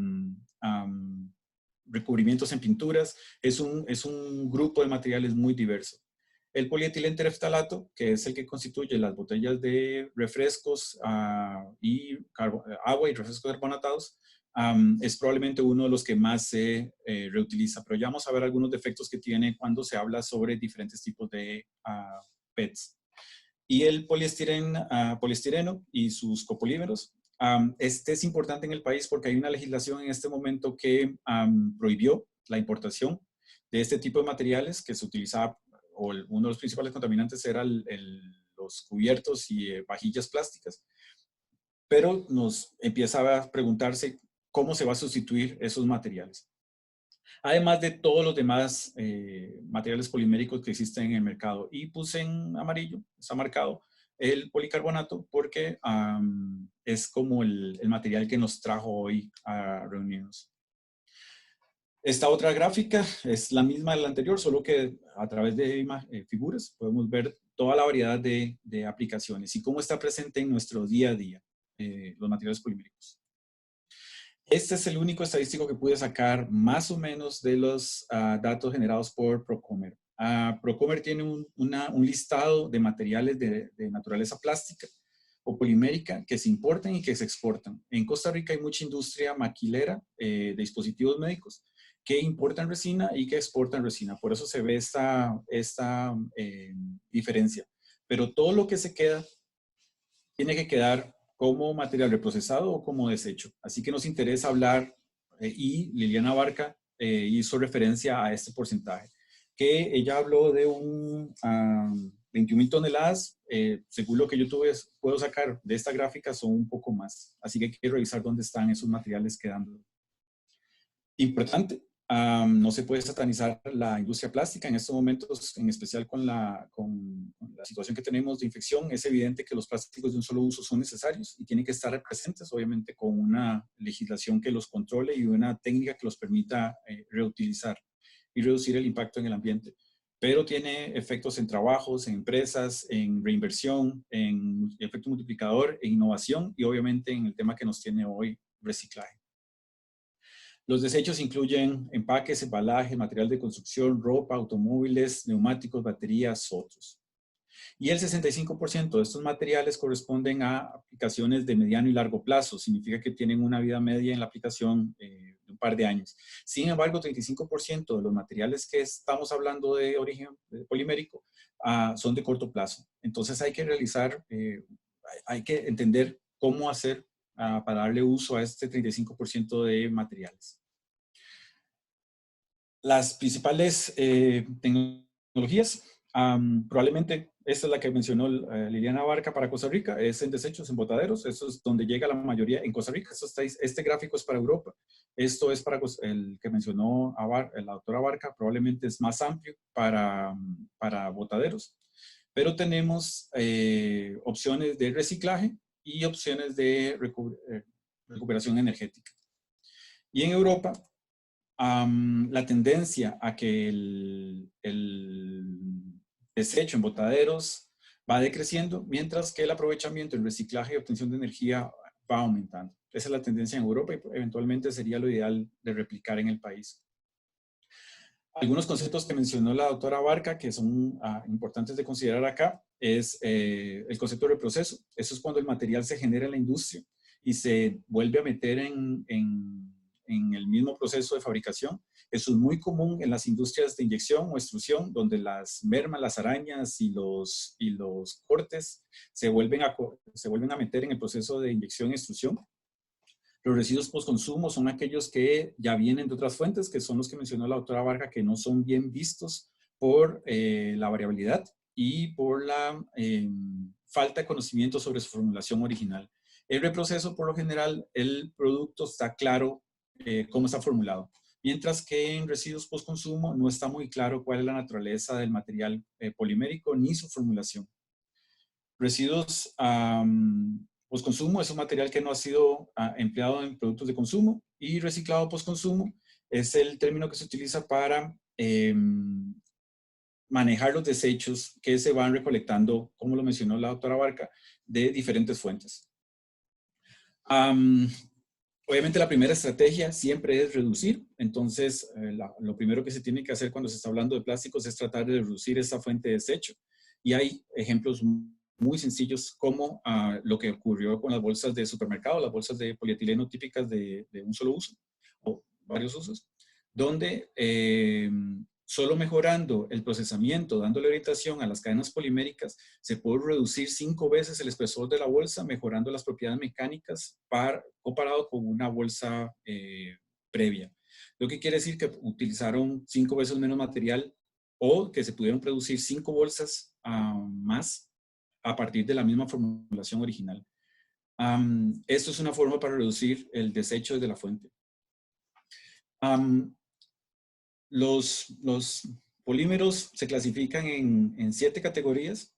recubrimientos en pinturas, es un grupo de materiales muy diverso. El polietileno-tereftalato, que es el que constituye las botellas de refrescos y agua y refrescos carbonatados, es probablemente uno de los que más se reutiliza, pero ya vamos a ver algunos defectos que tiene cuando se habla sobre diferentes tipos de PETs. Y el poliestireno y sus copolímeros, este es importante en el país porque hay una legislación en este momento que prohibió la importación de este tipo de materiales que se utilizaba, o uno de los principales contaminantes era los cubiertos y vajillas plásticas, pero nos empieza a preguntarse cómo se va a sustituir esos materiales. Además de todos los demás materiales poliméricos que existen en el mercado. Y puse en amarillo, está marcado, el policarbonato porque es como el material que nos trajo hoy a reunirnos. Esta otra gráfica es la misma de la anterior, solo que a través de figuras podemos ver toda la variedad de aplicaciones y cómo está presente en nuestro día a día los materiales poliméricos. Este es el único estadístico que pude sacar más o menos de los datos generados por Procomer. Procomer tiene un listado de materiales de naturaleza plástica o polimérica que se importan y que se exportan. En Costa Rica hay mucha industria maquilera de dispositivos médicos que importan resina y que exportan resina. Por eso se ve esta diferencia. Pero todo lo que se queda tiene que quedar como material reprocesado o como desecho. Así que nos interesa hablar, y Liliana Barca hizo referencia a este porcentaje, que ella habló de 21,000 toneladas, según lo que yo puedo sacar de esta gráfica son un poco más. Así que hay que revisar dónde están esos materiales quedando. Importante. No se puede satanizar la industria plástica en estos momentos, en especial con la situación que tenemos de infección. Es evidente que los plásticos de un solo uso son necesarios y tienen que estar presentes, obviamente, con una legislación que los controle y una técnica que los permita reutilizar y reducir el impacto en el ambiente. Pero tiene efectos en trabajos, en empresas, en reinversión, en efecto multiplicador, en innovación y obviamente en el tema que nos tiene hoy, reciclaje. Los desechos incluyen empaques, embalaje, material de construcción, ropa, automóviles, neumáticos, baterías, otros. Y el 65% de estos materiales corresponden a aplicaciones de mediano y largo plazo. Significa que tienen una vida media en la aplicación de un par de años. Sin embargo, 35% de los materiales que estamos hablando de origen polimérico son de corto plazo. Entonces hay que hay que entender cómo hacer para darle uso a este 35% de materiales. Las principales tecnologías, probablemente esta es la que mencionó Liliana Barca para Costa Rica, es en desechos, en botaderos. Eso es donde llega la mayoría en Costa Rica. Este gráfico es para Europa. Esto es para el que mencionó la doctora Barca, probablemente es más amplio para botaderos. Pero tenemos opciones de reciclaje y opciones de recuperación energética. Y en Europa, la tendencia a que el desecho en botaderos va decreciendo, mientras que el aprovechamiento, el reciclaje y obtención de energía va aumentando. Esa es la tendencia en Europa y eventualmente sería lo ideal de replicar en el país. Algunos conceptos que mencionó la doctora Barca que son importantes de considerar acá es el concepto de reproceso. Eso es cuando el material se genera en la industria y se vuelve a meter en el mismo proceso de fabricación. Eso es muy común en las industrias de inyección o extrusión, donde las mermas, las arañas y los cortes se vuelven a meter en el proceso de inyección y extrusión. Los residuos postconsumo son aquellos que ya vienen de otras fuentes, que son los que mencionó la doctora Varga, que no son bien vistos por la variabilidad y por la falta de conocimiento sobre su formulación original. El reproceso, por lo general, el producto está claro cómo está formulado, mientras que en residuos postconsumo no está muy claro cuál es la naturaleza del material polimérico ni su formulación. Residuos postconsumo es un material que no ha sido empleado en productos de consumo, y reciclado postconsumo es el término que se utiliza para manejar los desechos que se van recolectando, como lo mencionó la doctora Barca, de diferentes fuentes. Obviamente la primera estrategia siempre es reducir. Entonces lo primero que se tiene que hacer cuando se está hablando de plásticos es tratar de reducir esa fuente de desecho, y hay ejemplos muy sencillos como lo que ocurrió con las bolsas de supermercado, las bolsas de polietileno típicas de un solo uso o varios usos, donde solo mejorando el procesamiento, dándole orientación a las cadenas poliméricas, se puede reducir 5 veces el espesor de la bolsa, mejorando las propiedades mecánicas comparado con una bolsa previa. Lo que quiere decir que utilizaron 5 veces menos material, o que se pudieron producir 5 bolsas más a partir de la misma formulación original. Esto es una forma para reducir el desecho desde la fuente. Los polímeros se clasifican en 7 categorías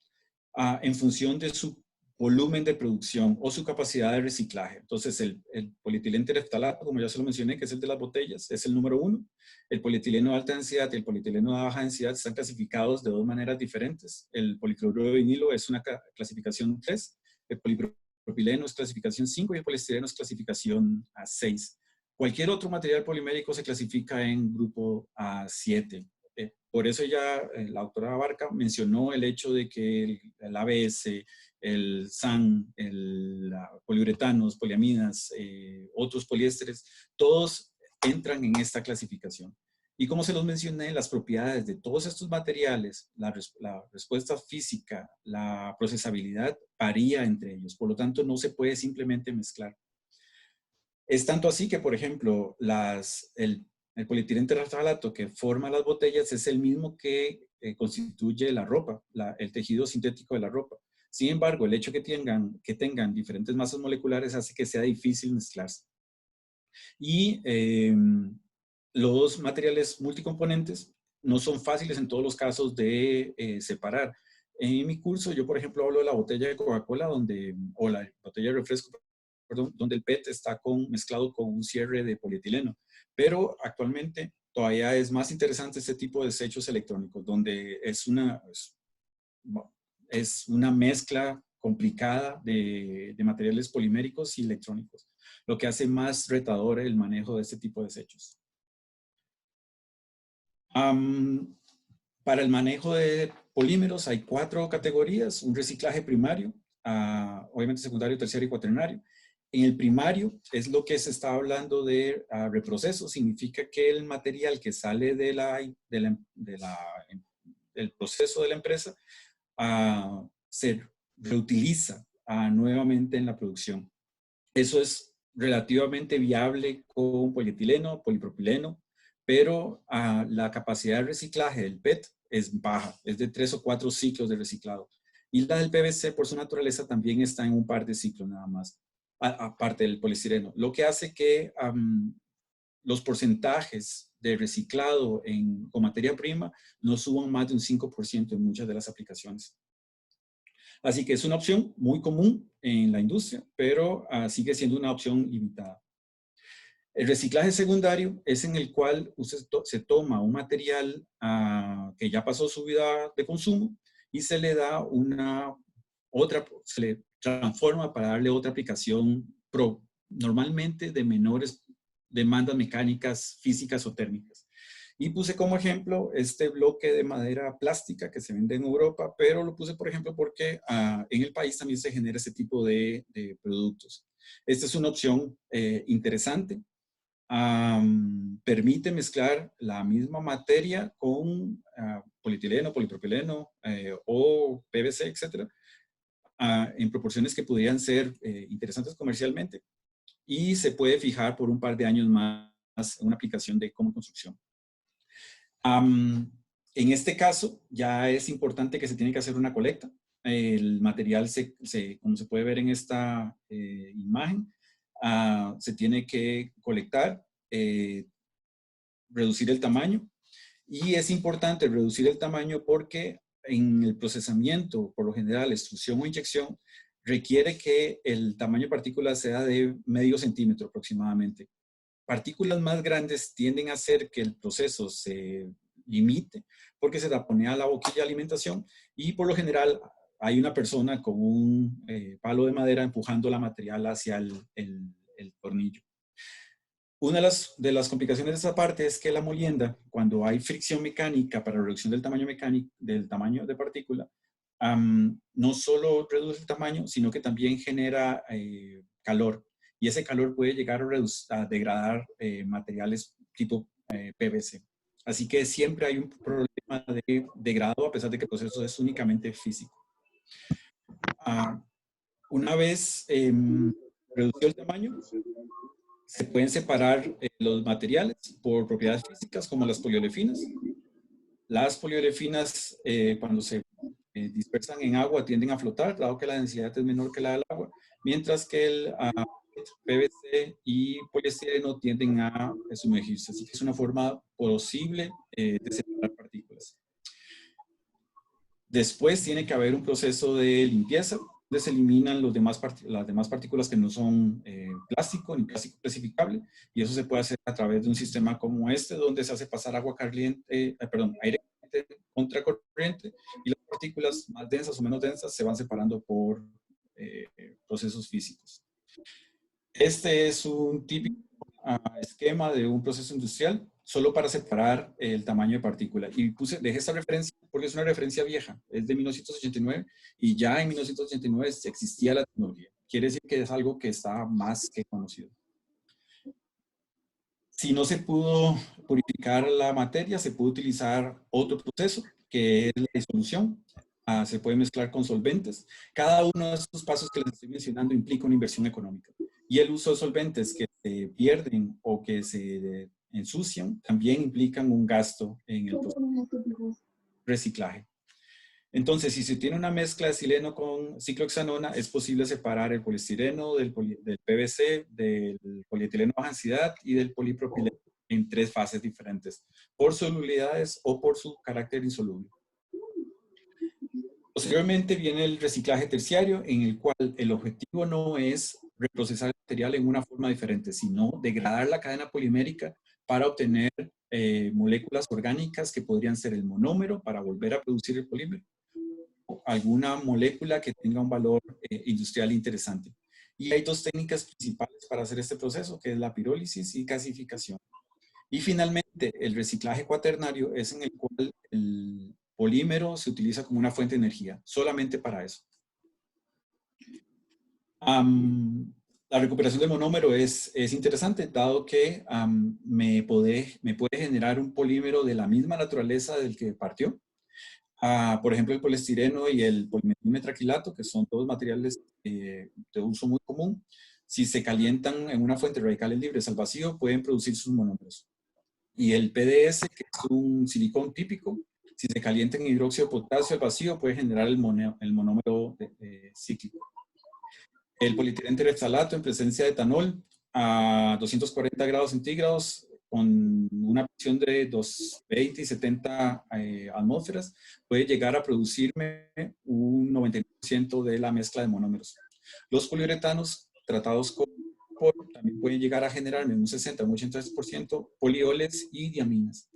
en función de su volumen de producción o su capacidad de reciclaje. Entonces, el polietileno tereftalato, como ya se lo mencioné, que es el de las botellas, es el número 1. El polietileno de alta densidad y el polietileno de baja densidad están clasificados de 2 maneras diferentes. El policloruro de vinilo es una clasificación 3, el polipropileno es clasificación 5 y el poliestireno es clasificación 6. Cualquier otro material polimérico se clasifica en grupo 7. Por eso ya la doctora Barca mencionó el hecho de que el ABS, el SAN, poliuretanos, poliamidas, otros poliésteres, todos entran en esta clasificación. Y como se los mencioné, las propiedades de todos estos materiales, la respuesta física, la procesabilidad varía entre ellos. Por lo tanto, no se puede simplemente mezclar. Es tanto así que, por ejemplo, el polietileno tereftalato que forma las botellas es el mismo que constituye la ropa, el tejido sintético de la ropa. Sin embargo, el hecho que tengan diferentes masas moleculares hace que sea difícil mezclarse. Y los materiales multicomponentes no son fáciles en todos los casos de separar. En mi curso, yo, por ejemplo, hablo de la botella de Coca-Cola o la botella de refresco, perdón, donde el PET está mezclado con un cierre de polietileno. Pero actualmente todavía es más interesante este tipo de desechos electrónicos, donde es una mezcla complicada de materiales poliméricos y electrónicos, lo que hace más retador el manejo de este tipo de desechos. Para el manejo de polímeros hay 4 categorías: un reciclaje primario, obviamente secundario, terciario y cuaternario. En el primario es lo que se está hablando de reproceso. Significa que el material que sale del proceso de la empresa se reutiliza nuevamente en la producción. Eso es relativamente viable con polietileno, polipropileno, pero la capacidad de reciclaje del PET es baja, es de 3 o 4 ciclos de reciclado. Y la del PVC, por su naturaleza, también está en un par de ciclos nada más, aparte del poliestireno. Lo que hace que los porcentajes de reciclado con materia prima no suban más de un 5% en muchas de las aplicaciones. Así que es una opción muy común en la industria, pero sigue siendo una opción limitada. El reciclaje secundario es en el cual usted se toma un material que ya pasó su vida de consumo y se le da se le transforma para darle otra aplicación normalmente de menores demandas mecánicas, físicas o térmicas. Y puse como ejemplo este bloque de madera plástica que se vende en Europa, pero lo puse, por ejemplo, porque en el país también se genera este tipo de productos. Esta es una opción interesante. Permite mezclar la misma materia con polietileno, polipropileno o PVC, etcétera, en proporciones que podrían ser interesantes comercialmente, y se puede fijar por un par de años más en una aplicación como construcción. En este caso, ya es importante que se tiene que hacer una colecta. El material, como se puede ver en esta imagen, se tiene que colectar, reducir el tamaño. Y es importante reducir el tamaño porque en el procesamiento, por lo general, extrusión o inyección, requiere que el tamaño de partículas sea de medio centímetro aproximadamente. Partículas más grandes tienden a hacer que el proceso se limite porque se taponea la boquilla de alimentación y por lo general hay una persona con un palo de madera empujando la material hacia el tornillo. Una de las complicaciones de esa parte es que la molienda, cuando hay fricción mecánica para reducción del tamaño de partícula, no solo reduce el tamaño, sino que también genera calor. Y ese calor puede llegar a degradar materiales tipo PVC. Así que siempre hay un problema de degradado, a pesar de que el proceso es únicamente físico. Una vez reducido el tamaño, se pueden separar los materiales por propiedades físicas, como las poliolefinas. Las poliolefinas, cuando se dispersan en agua, tienden a flotar, dado que la densidad es menor que la del agua, mientras que el PVC y poliestireno tienden a sumergirse. Así que es una forma posible de separar partículas. Después tiene que haber un proceso de limpieza, donde se eliminan las demás partículas que no son plástico ni plástico clasificable, y eso se puede hacer a través de un sistema como este, donde se hace pasar aire caliente contra corriente, y las partículas más densas o menos densas se van separando por procesos físicos. Este es un típico esquema de un proceso industrial, solo para separar el tamaño de partícula. Y dejé esta referencia porque es una referencia vieja, es de 1989, y ya en 1989 existía la tecnología. Quiere decir que es algo que está más que conocido. Si no se pudo purificar la materia, se puede utilizar otro proceso, que es la disolución. Se puede mezclar con solventes. Cada uno de estos pasos que les estoy mencionando implica una inversión económica. Y el uso de solventes que se pierden o que se ensucian también implican un gasto en el proceso de reciclaje. Entonces, si se tiene una mezcla de sileno con ciclohexanona, es posible separar el poliestireno del PVC, del polietileno baja densidad y del polipropileno en 3 fases diferentes, por solubilidades o por su carácter insoluble. Posteriormente viene el reciclaje terciario, en el cual el objetivo no es reprocesar el material en una forma diferente, sino degradar la cadena polimérica para obtener moléculas orgánicas que podrían ser el monómero para volver a producir el polímero, o alguna molécula que tenga un valor industrial interesante. Y hay 2 técnicas principales para hacer este proceso, que es la pirólisis y gasificación. Y finalmente, el reciclaje cuaternario es en el cual el polímero se utiliza como una fuente de energía, solamente para eso. La recuperación del monómero es interesante, dado que me puede generar un polímero de la misma naturaleza del que partió. Por ejemplo, el poliestireno y el polimetilmetraquilato, que son todos materiales de uso muy común, si se calientan en una fuente de radicales libres al vacío, pueden producir sus monómeros. Y el PDS, que es un silicón típico, Si se calienta en hidróxido de potasio al vacío, puede generar el monómero cíclico. El polietileno tereftalato en presencia de etanol a 240 grados centígrados con una presión de 220 y 70 atmósferas puede llegar a producirme un 90% de la mezcla de monómeros. Los poliuretanos tratados con también pueden llegar a generarme un 60 o un 83% polioles y diaminas.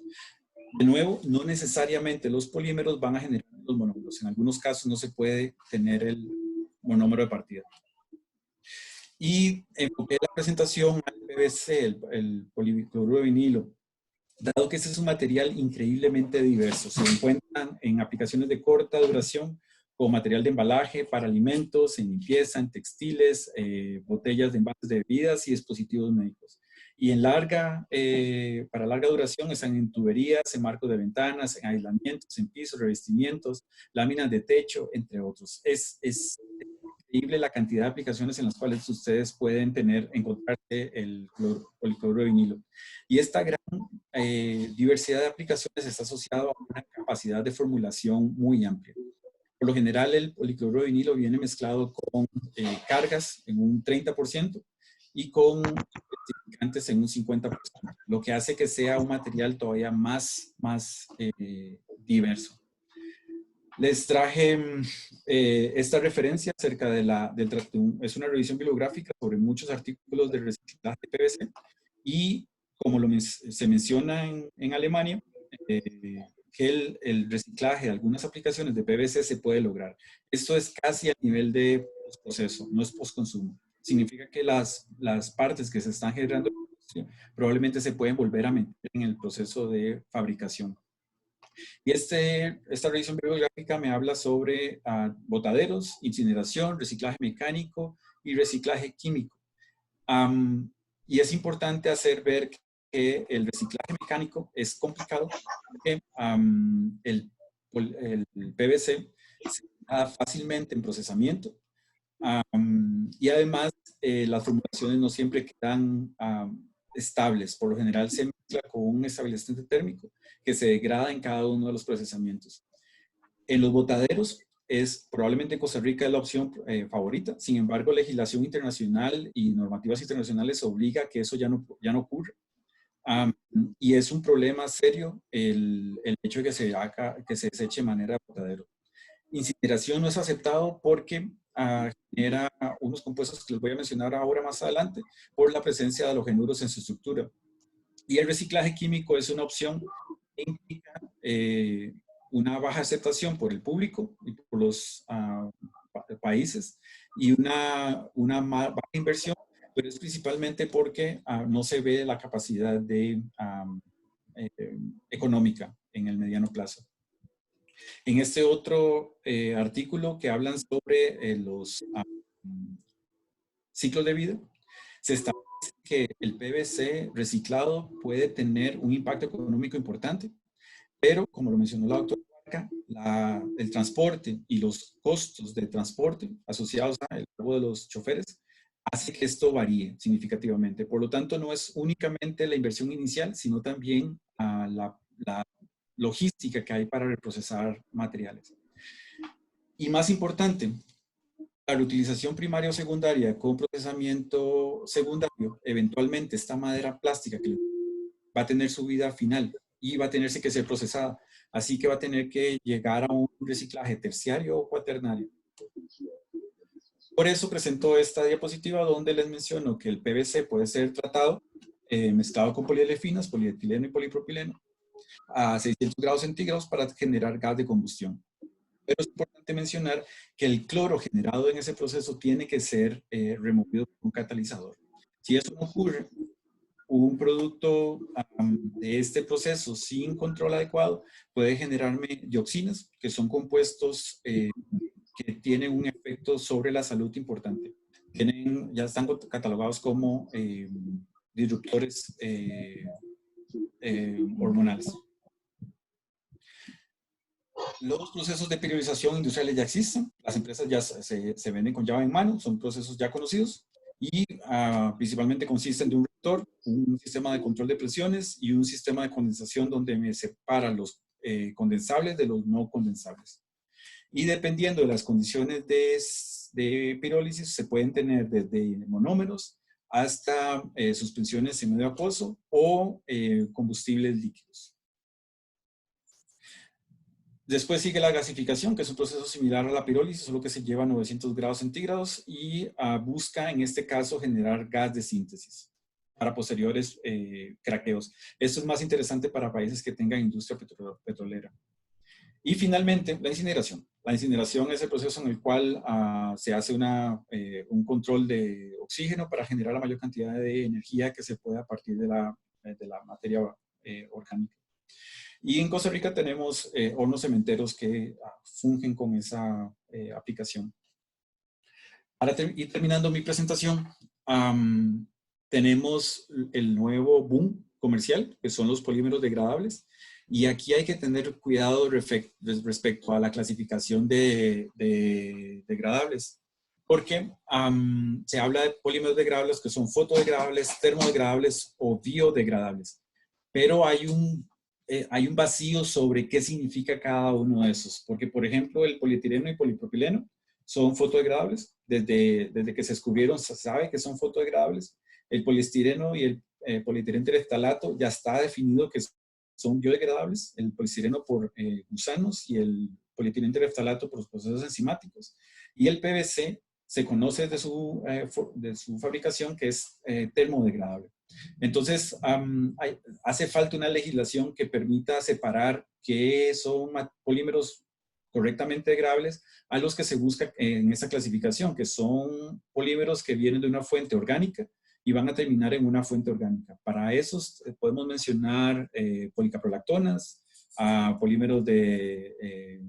De nuevo, no necesariamente los polímeros van a generar los monómeros. En algunos casos no se puede tener el monómero de partida. Y enfoqué la presentación al PVC, el policloruro de vinilo, dado que este es un material increíblemente diverso. Se encuentran en aplicaciones de corta duración como material de embalaje para alimentos, en limpieza, en textiles, botellas de envases de bebidas y dispositivos médicos. Y en para larga duración están en tuberías, en marcos de ventanas, en aislamientos, en pisos, revestimientos, láminas de techo, entre otros. Es increíble la cantidad de aplicaciones en las cuales ustedes pueden encontrarse el policloruro de vinilo. Y esta gran diversidad de aplicaciones está asociada a una capacidad de formulación muy amplia. Por lo general, el policloruro de vinilo viene mezclado con cargas en un 30% y con especificantes en un 50%, lo que hace que sea un material todavía más diverso. Les traje esta referencia acerca de es una revisión bibliográfica sobre muchos artículos de reciclaje de PVC y como se menciona en Alemania, que el reciclaje de algunas aplicaciones de PVC se puede lograr. Esto es casi a nivel de postproceso, no es postconsumo. Significa que las partes que se están generando probablemente se pueden volver a meter en el proceso de fabricación. Y esta revisión bibliográfica me habla sobre botaderos, incineración, reciclaje mecánico y reciclaje químico. Y es importante hacer ver que el reciclaje mecánico es complicado porque el PVC se da fácilmente en procesamiento y además las formulaciones no siempre quedan estables. Por lo general se mezcla con un estabilizante térmico que se degrada en cada uno de los procesamientos. En los botaderos, probablemente en Costa Rica es la opción favorita. Sin embargo, legislación internacional y normativas internacionales obliga a que eso ya no ocurra. Y es un problema serio el hecho de que se deseche de manera de botadero. Incineración no es aceptado porque genera unos compuestos que les voy a mencionar ahora más adelante por la presencia de halogenuros en su estructura. Y el reciclaje químico es una opción que implica una baja aceptación por el público y por los países y una baja inversión, pero es principalmente porque no se ve la capacidad económica en el mediano plazo. En este otro artículo que hablan sobre los ciclos de vida, se establece que el PVC reciclado puede tener un impacto económico importante, pero como lo mencionó la doctora Barca, el transporte y los costos de transporte asociados al pago de los choferes hace que esto varíe significativamente. Por lo tanto, no es únicamente la inversión inicial, sino también la logística que hay para reprocesar materiales. Y más importante, la reutilización primaria o secundaria con procesamiento secundario, eventualmente esta madera plástica que va a tener su vida final y va a tenerse que ser procesada. Así que va a tener que llegar a un reciclaje terciario o cuaternario. Por eso presento esta diapositiva donde les menciono que el PVC puede ser tratado mezclado con polielefinas, polietileno y polipropileno a 600 grados centígrados para generar gas de combustión. Pero es importante mencionar que el cloro generado en ese proceso tiene que ser removido por un catalizador. Si eso no ocurre, un producto de este proceso sin control adecuado puede generarme dioxinas, que son compuestos que tienen un efecto sobre la salud importante. Ya están catalogados como disruptores hormonales. Los procesos de periodización industriales ya existen, las empresas ya se venden con llave en mano, son procesos ya conocidos y principalmente consisten de un reactor, un sistema de control de presiones y un sistema de condensación donde me separa los condensables de los no condensables. Y dependiendo de las condiciones de pirólisis, se pueden tener desde monómeros hasta suspensiones en medio acuoso o combustibles líquidos. Después sigue la gasificación, que es un proceso similar a la pirólisis, solo que se lleva a 900 grados centígrados y busca, en este caso, generar gas de síntesis para posteriores craqueos. Esto es más interesante para países que tengan industria petrolera. Y finalmente, la incineración. La incineración es el proceso en el cual se hace un control de oxígeno para generar la mayor cantidad de energía que se pueda a partir de la materia orgánica. Y en Costa Rica tenemos hornos cementeros que fungen con esa aplicación. Para ir terminando mi presentación, tenemos el nuevo boom comercial, que son los polímeros degradables. Y aquí hay que tener cuidado respecto a la clasificación de degradables, porque se habla de polímeros degradables que son fotodegradables, termodegradables o biodegradables. Pero hay un vacío sobre qué significa cada uno de esos. Porque, por ejemplo, el polietileno y polipropileno son fotodegradables. Desde que se descubrieron se sabe que son fotodegradables. El poliestireno y el polietileno tereftalato ya está definido que son biodegradables, el poliestireno por gusanos y el polietileno tereftalato por los procesos enzimáticos. Y el PVC se conoce de su fabricación que es termodegradable. Entonces, hace falta una legislación que permita separar qué son polímeros correctamente degradables a los que se busca en esta clasificación, que son polímeros que vienen de una fuente orgánica y van a terminar en una fuente orgánica. Para esos podemos mencionar policaprolactonas, polímeros de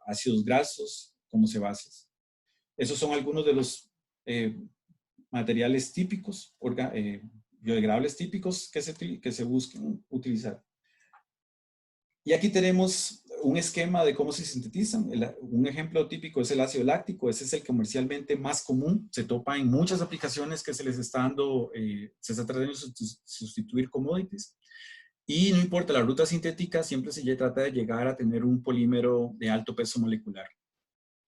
ácidos grasos como sebáceas. Esos son algunos de los materiales típicos, biodegradables típicos que se buscan utilizar. Y aquí tenemos un esquema de cómo se sintetizan. Un ejemplo típico es el ácido láctico. Ese es el comercialmente más común. Se topa en muchas aplicaciones que se les está dando, se está tratando de sustituir commodities. Y no importa la ruta sintética, siempre se trata de llegar a tener un polímero de alto peso molecular.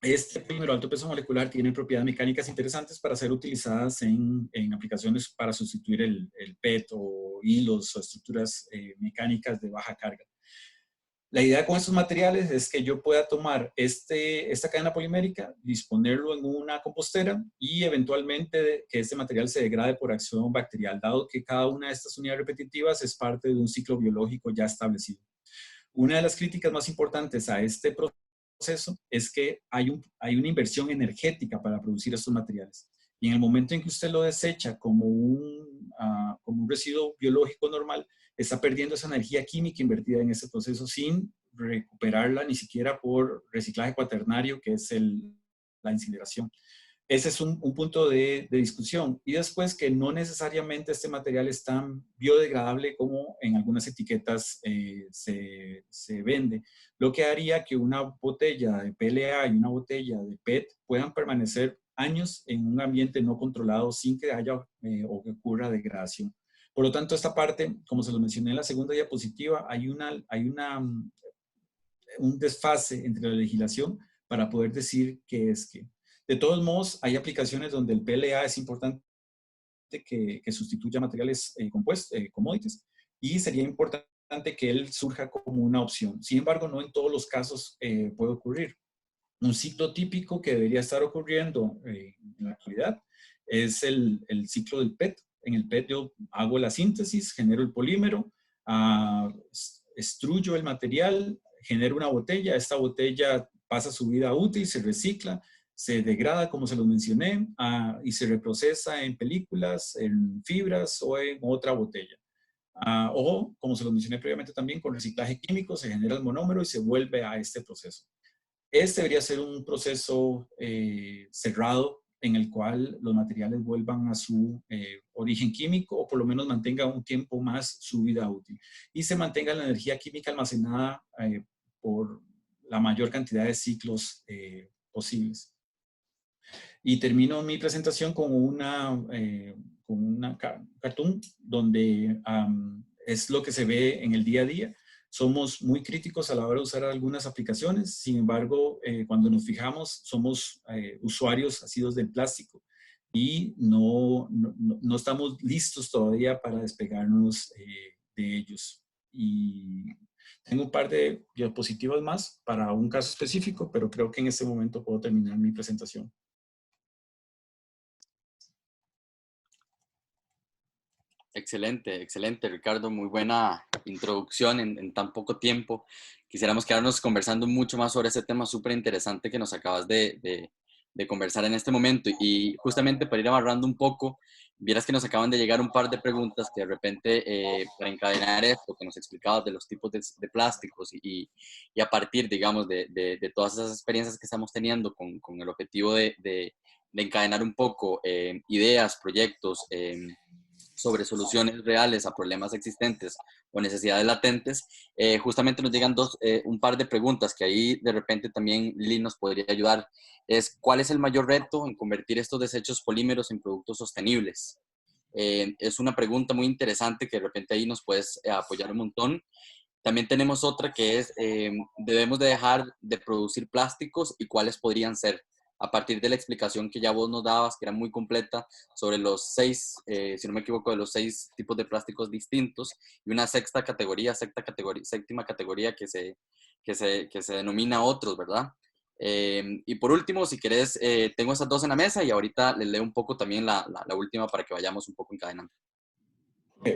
Este polímero de alto peso molecular tiene propiedades mecánicas interesantes para ser utilizadas en aplicaciones para sustituir el PET o hilos o estructuras mecánicas de baja carga. La idea con estos materiales es que yo pueda tomar esta cadena polimérica, disponerlo en una compostera y eventualmente que este material se degrade por acción bacterial, dado que cada una de estas unidades repetitivas es parte de un ciclo biológico ya establecido. Una de las críticas más importantes a este proceso es que hay una inversión energética para producir estos materiales. Y en el momento en que usted lo desecha como un residuo biológico normal, está perdiendo esa energía química invertida en ese proceso sin recuperarla ni siquiera por reciclaje cuaternario, que es la incineración. Ese es un punto de discusión. Y después que no necesariamente este material es tan biodegradable como en algunas etiquetas se vende, lo que haría que una botella de PLA y una botella de PET puedan permanecer años en un ambiente no controlado sin que haya o que ocurra degradación. Por lo tanto, esta parte, como se lo mencioné en la segunda diapositiva, hay un desfase entre la legislación para poder decir qué es qué. De todos modos, hay aplicaciones donde el PLA es importante que sustituya materiales compuestos, commodities, y sería importante que él surja como una opción. Sin embargo, no en todos los casos puede ocurrir. Un ciclo típico que debería estar ocurriendo en la actualidad es el ciclo del PET. En el PET yo hago la síntesis, genero el polímero, extruyo el material, genero una botella. Esta botella pasa su vida útil, se recicla, se degrada, como se lo mencioné, y se reprocesa en películas, en fibras o en otra botella. O, como se lo mencioné previamente también, con reciclaje químico se genera el monómero y se vuelve a este proceso. Este debería ser un proceso cerrado en el cual los materiales vuelvan a su origen químico o por lo menos mantenga un tiempo más su vida útil y se mantenga la energía química almacenada por la mayor cantidad de ciclos posibles. Y termino mi presentación con una cartoon donde es lo que se ve en el día a día. somos muy críticos a la hora de usar algunas aplicaciones. Sin embargo, cuando nos fijamos, somos usuarios asiduos del plástico y no estamos listos todavía para despegarnos de ellos. Y tengo un par de diapositivas más para un caso específico, pero creo que en este momento puedo terminar mi presentación. Excelente, excelente, Ricardo. Muy buena introducción en tan poco tiempo. Quisiéramos quedarnos conversando mucho más sobre ese tema súper interesante que nos acabas de conversar en este momento. Y justamente para ir amarrando un poco, vieras que nos acaban de llegar un par de preguntas que de repente, para encadenar esto que nos explicabas de los tipos de plásticos y a partir, digamos, de todas esas experiencias que estamos teniendo con el objetivo de encadenar un poco ideas, proyectos, sobre soluciones reales a problemas existentes o necesidades latentes, justamente nos llegan un par de preguntas que ahí de repente también Lili nos podría ayudar. Es, ¿cuál es el mayor reto en convertir estos desechos polímeros en productos sostenibles? Es una pregunta muy interesante que de repente ahí nos puedes apoyar un montón. También tenemos otra que es, ¿debemos de dejar de producir plásticos y cuáles podrían ser? A partir de la explicación que ya vos nos dabas, que era muy completa, sobre los 6, si no me equivoco, de los 6 tipos de plásticos distintos, y una séptima categoría que se denomina otros, ¿verdad? Y por último, si querés, tengo esas dos en la mesa y ahorita les leo un poco también la última para que vayamos un poco encadenando.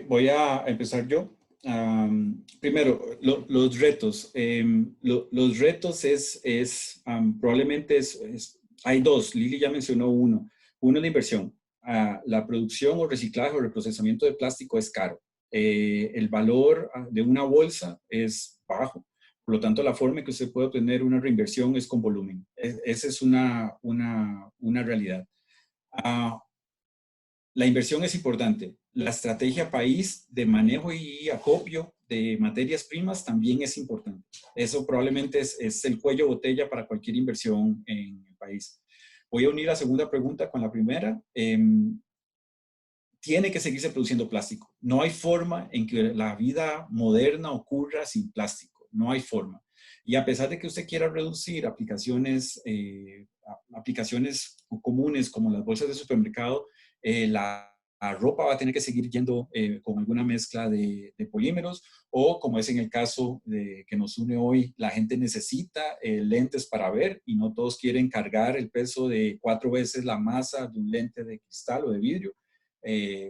Voy a empezar yo. Primero, los retos. Los retos probablemente hay dos. Lili ya mencionó uno. Uno es la inversión. La producción o reciclaje o reprocesamiento de plástico es caro. El valor de una bolsa es bajo. Por lo tanto, la forma en que usted puede obtener una reinversión es con volumen. Esa es una realidad. La inversión es importante. La estrategia país de manejo y acopio de materias primas también es importante. Eso probablemente es el cuello de botella para cualquier inversión en el país. Voy a unir la segunda pregunta con la primera. Tiene que seguirse produciendo plástico. No hay forma en que la vida moderna ocurra sin plástico. No hay forma. Y a pesar de que usted quiera reducir aplicaciones comunes como las bolsas de supermercado, la ropa va a tener que seguir yendo con alguna mezcla de polímeros, o como es en el caso que nos une hoy, la gente necesita lentes para ver y no todos quieren cargar el peso de 4 veces la masa de un lente de cristal o de vidrio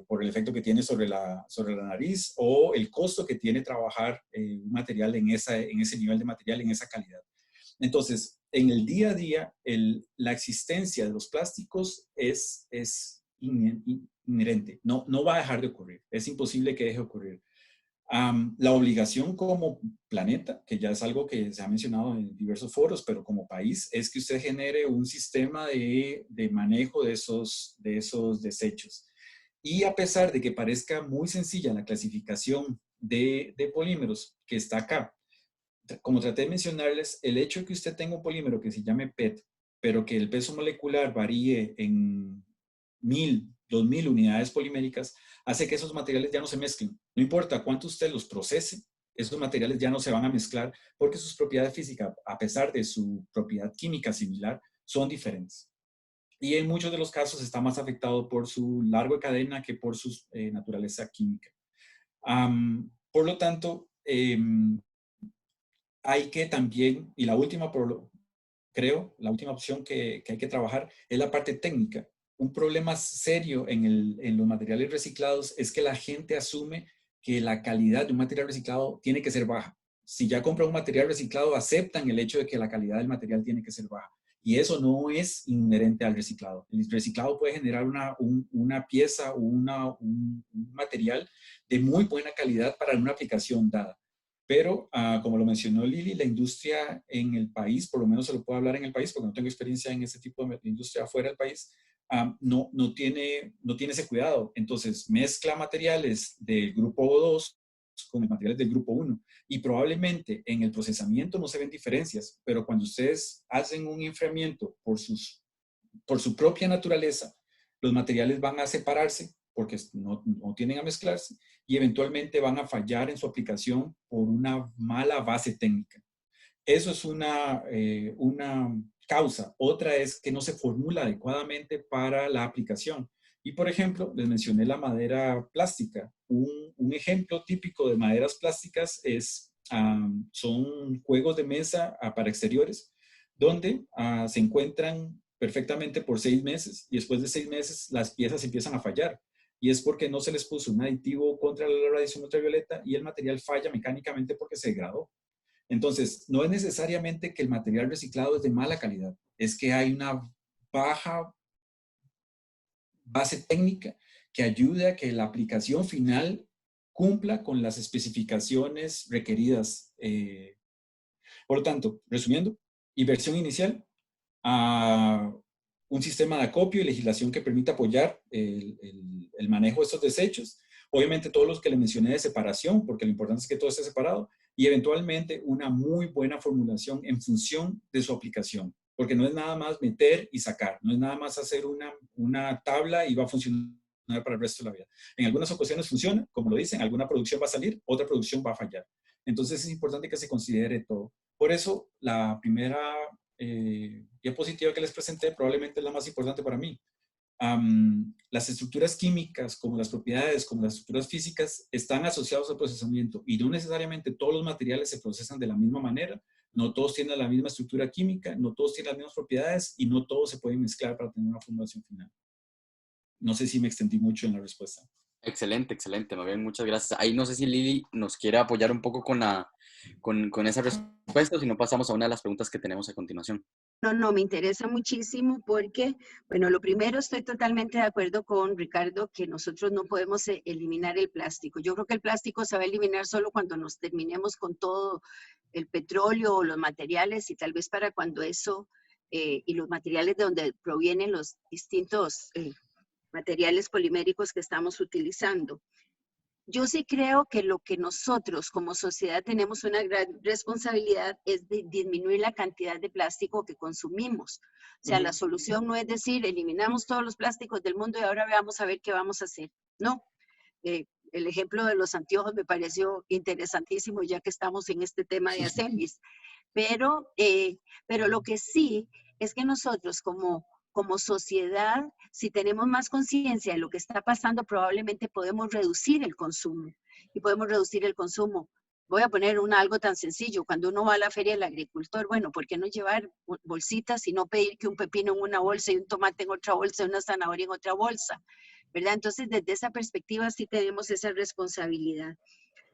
por el efecto que tiene sobre la nariz, o el costo que tiene trabajar un material en ese nivel de material, en esa calidad. Entonces, en el día a día, la existencia de los plásticos es inherente. No va a dejar de ocurrir. Es imposible que deje de ocurrir. La obligación como planeta, que ya es algo que se ha mencionado en diversos foros, pero como país, es que usted genere un sistema de manejo de esos desechos. Y a pesar de que parezca muy sencilla la clasificación de polímeros que está acá, como traté de mencionarles, el hecho de que usted tenga un polímero que se llame PET, pero que el peso molecular varíe en 1000, 2000 unidades poliméricas, hace que esos materiales ya no se mezclen. No importa cuánto usted los procese, esos materiales ya no se van a mezclar porque sus propiedades físicas, a pesar de su propiedad química similar, son diferentes. Y en muchos de los casos está más afectado por su larga cadena que por su naturaleza química. Por lo tanto, hay que también, y la última, creo, la última opción que hay que trabajar es la parte técnica. Un problema serio en los materiales reciclados es que la gente asume que la calidad de un material reciclado tiene que ser baja. Si ya compran un material reciclado, aceptan el hecho de que la calidad del material tiene que ser baja. Y eso no es inherente al reciclado. El reciclado puede generar una pieza o un material de muy buena calidad para una aplicación dada. Pero, como lo mencionó Lili, la industria en el país, por lo menos se lo puedo hablar en el país, porque no tengo experiencia en ese tipo de industria fuera del país, no tiene ese cuidado. Entonces, mezcla materiales del grupo 2 con materiales del grupo 1. Y probablemente en el procesamiento no se ven diferencias, pero cuando ustedes hacen un enfriamiento por su propia naturaleza, los materiales van a separarse porque no tienden a mezclarse y eventualmente van a fallar en su aplicación por una mala base técnica. Eso es una causa. Otra es que no se formula adecuadamente para la aplicación. Y, por ejemplo, les mencioné la madera plástica. Un ejemplo típico de maderas plásticas son juegos de mesa para exteriores, donde se encuentran perfectamente por 6 meses y después de 6 meses las piezas empiezan a fallar. Y es porque no se les puso un aditivo contra la radiación ultravioleta y el material falla mecánicamente porque se degradó. Entonces, no es necesariamente que el material reciclado es de mala calidad, es que hay una baja base técnica que ayude a que la aplicación final cumpla con las especificaciones requeridas. Por lo tanto, resumiendo, inversión inicial, un sistema de acopio y legislación que permita apoyar el manejo de estos desechos. Obviamente todos los que le mencioné de separación, porque lo importante es que todo esté separado, y eventualmente una muy buena formulación en función de su aplicación, porque no es nada más meter y sacar, no es nada más hacer una tabla y va a funcionar para el resto de la vida. En algunas ocasiones funciona, como lo dicen, alguna producción va a salir, otra producción va a fallar. Entonces es importante que se considere todo. Por eso la primera diapositiva que les presenté probablemente es la más importante para mí. Las estructuras químicas, como las propiedades, como las estructuras físicas, están asociados al procesamiento y no necesariamente todos los materiales se procesan de la misma manera, no todos tienen la misma estructura química, no todos tienen las mismas propiedades y no todos se pueden mezclar para tener una formulación final. No sé si me extendí mucho en la respuesta. Excelente, excelente, muy bien, muchas gracias. Ahí no sé si Lili nos quiere apoyar un poco con esa respuesta o si no pasamos a una de las preguntas que tenemos a continuación. No, me interesa muchísimo porque, bueno, lo primero, estoy totalmente de acuerdo con Ricardo que nosotros no podemos eliminar el plástico. Yo creo que el plástico se va a eliminar solo cuando nos terminemos con todo el petróleo o los materiales y tal vez para cuando eso, y los materiales de donde provienen los distintos materiales poliméricos que estamos utilizando. Yo sí creo que lo que nosotros como sociedad tenemos una gran responsabilidad es de disminuir la cantidad de plástico que consumimos. O sea, la solución no es decir, eliminamos todos los plásticos del mundo y ahora veamos a ver qué vamos a hacer. No. El ejemplo de los anteojos me pareció interesantísimo ya que estamos en este tema de Asembis. Pero lo que sí es que nosotros como sociedad, si tenemos más conciencia de lo que está pasando, probablemente podemos reducir el consumo. Y podemos reducir el consumo. Voy a poner algo tan sencillo. Cuando uno va a la feria del agricultor, bueno, ¿por qué no llevar bolsitas y no pedir que un pepino en una bolsa y un tomate en otra bolsa y una zanahoria en otra bolsa? ¿Verdad? Entonces, desde esa perspectiva sí tenemos esa responsabilidad.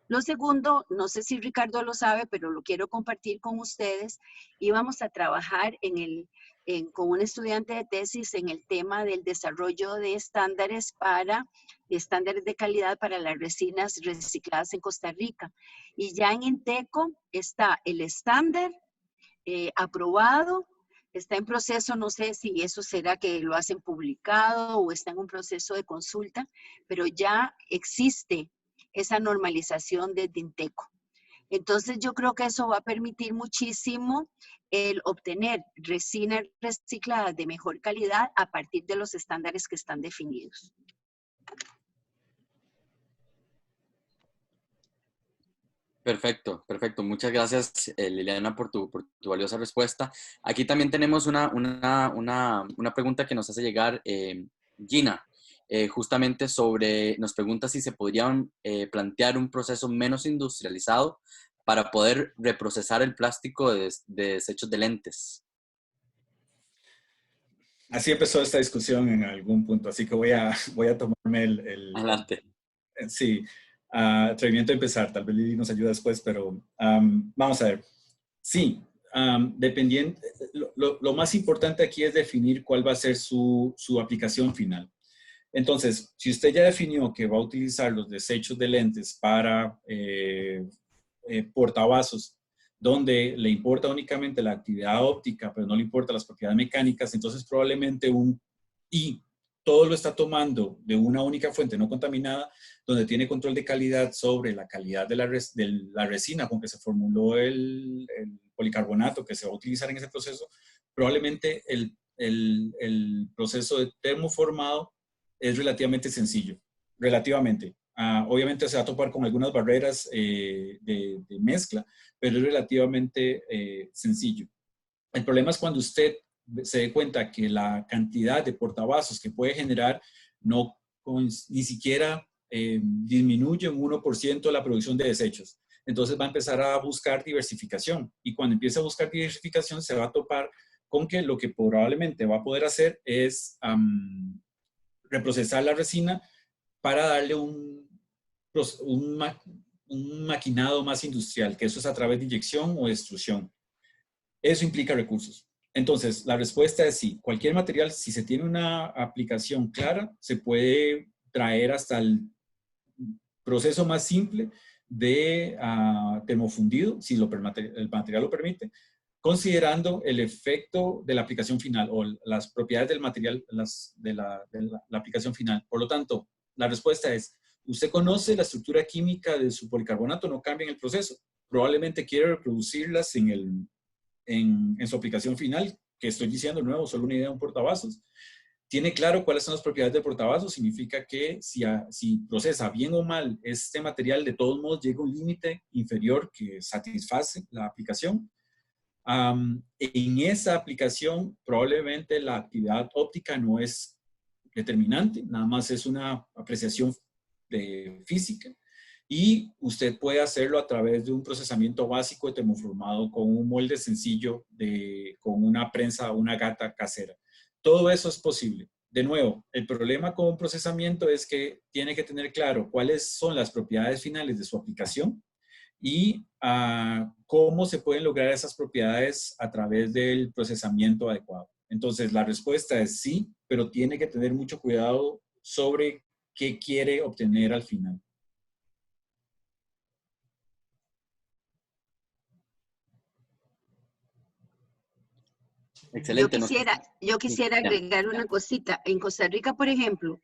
Lo segundo, no sé si Ricardo lo sabe, pero lo quiero compartir con ustedes. Íbamos a trabajar con un estudiante de tesis en el tema del desarrollo de estándares de calidad para las resinas recicladas en Costa Rica. Y ya en Inteco está el estándar aprobado, está en proceso, no sé si eso será que lo hacen publicado o está en un proceso de consulta, pero ya existe esa normalización de Inteco. Entonces yo creo que eso va a permitir muchísimo el obtener resinas recicladas de mejor calidad a partir de los estándares que están definidos. Perfecto, perfecto. Muchas gracias, Liliana, por tu valiosa respuesta. Aquí también tenemos una pregunta que nos hace llegar Gina, justamente nos pregunta si se podrían plantear un proceso menos industrializado para poder reprocesar el plástico de desechos de lentes. Así empezó esta discusión en algún punto, así que voy a tomarme Adelante. Sí. Atrevimiento a empezar, tal vez Lili nos ayuda después, pero vamos a ver. Sí, dependiendo, lo más importante aquí es definir cuál va a ser su aplicación final. Entonces, si usted ya definió que va a utilizar los desechos de lentes para portavasos, donde le importa únicamente la actividad óptica, pero no le importa las propiedades mecánicas, entonces probablemente todo lo está tomando de una única fuente no contaminada, donde tiene control de calidad sobre la calidad de la resina con que se formuló el policarbonato que se va a utilizar en ese proceso, probablemente el proceso de termoformado es relativamente sencillo. relativamente. Obviamente se va a topar con algunas barreras de mezcla, pero es relativamente sencillo. El problema es cuando usted se dé cuenta que la cantidad de portavasos que puede generar ni siquiera disminuye un 1% la producción de desechos. Entonces va a empezar a buscar diversificación, y cuando empiece a buscar diversificación se va a topar con que lo que probablemente va a poder hacer es reprocesar la resina para darle un maquinado más industrial, que eso es a través de inyección o extrusión. Eso implica recursos. Entonces, la respuesta es sí. Cualquier material, si se tiene una aplicación clara, se puede traer hasta el proceso más simple de termofundido, si el material lo permite, considerando el efecto de la aplicación final o las propiedades del material de la aplicación final. Por lo tanto, la respuesta es, usted conoce la estructura química de su policarbonato, no cambia en el proceso. Probablemente quiere reproducirlas en su aplicación final, que estoy diciendo de nuevo, solo una idea de un portavasos. Tiene claro cuáles son las propiedades del portavasos, significa que si procesa bien o mal este material, de todos modos llega a un límite inferior que satisface la aplicación. En esa aplicación probablemente la actividad óptica no es determinante, nada más es una apreciación de física, y usted puede hacerlo a través de un procesamiento básico de termoformado con un molde sencillo con una prensa, una gata casera. Todo eso es posible. De nuevo, el problema con un procesamiento es que tiene que tener claro cuáles son las propiedades finales de su aplicación y cómo se pueden lograr esas propiedades a través del procesamiento adecuado. Entonces, la respuesta es sí, pero tiene que tener mucho cuidado sobre qué quiere obtener al final. Excelente. Yo quisiera agregar una cosita. En Costa Rica, por ejemplo,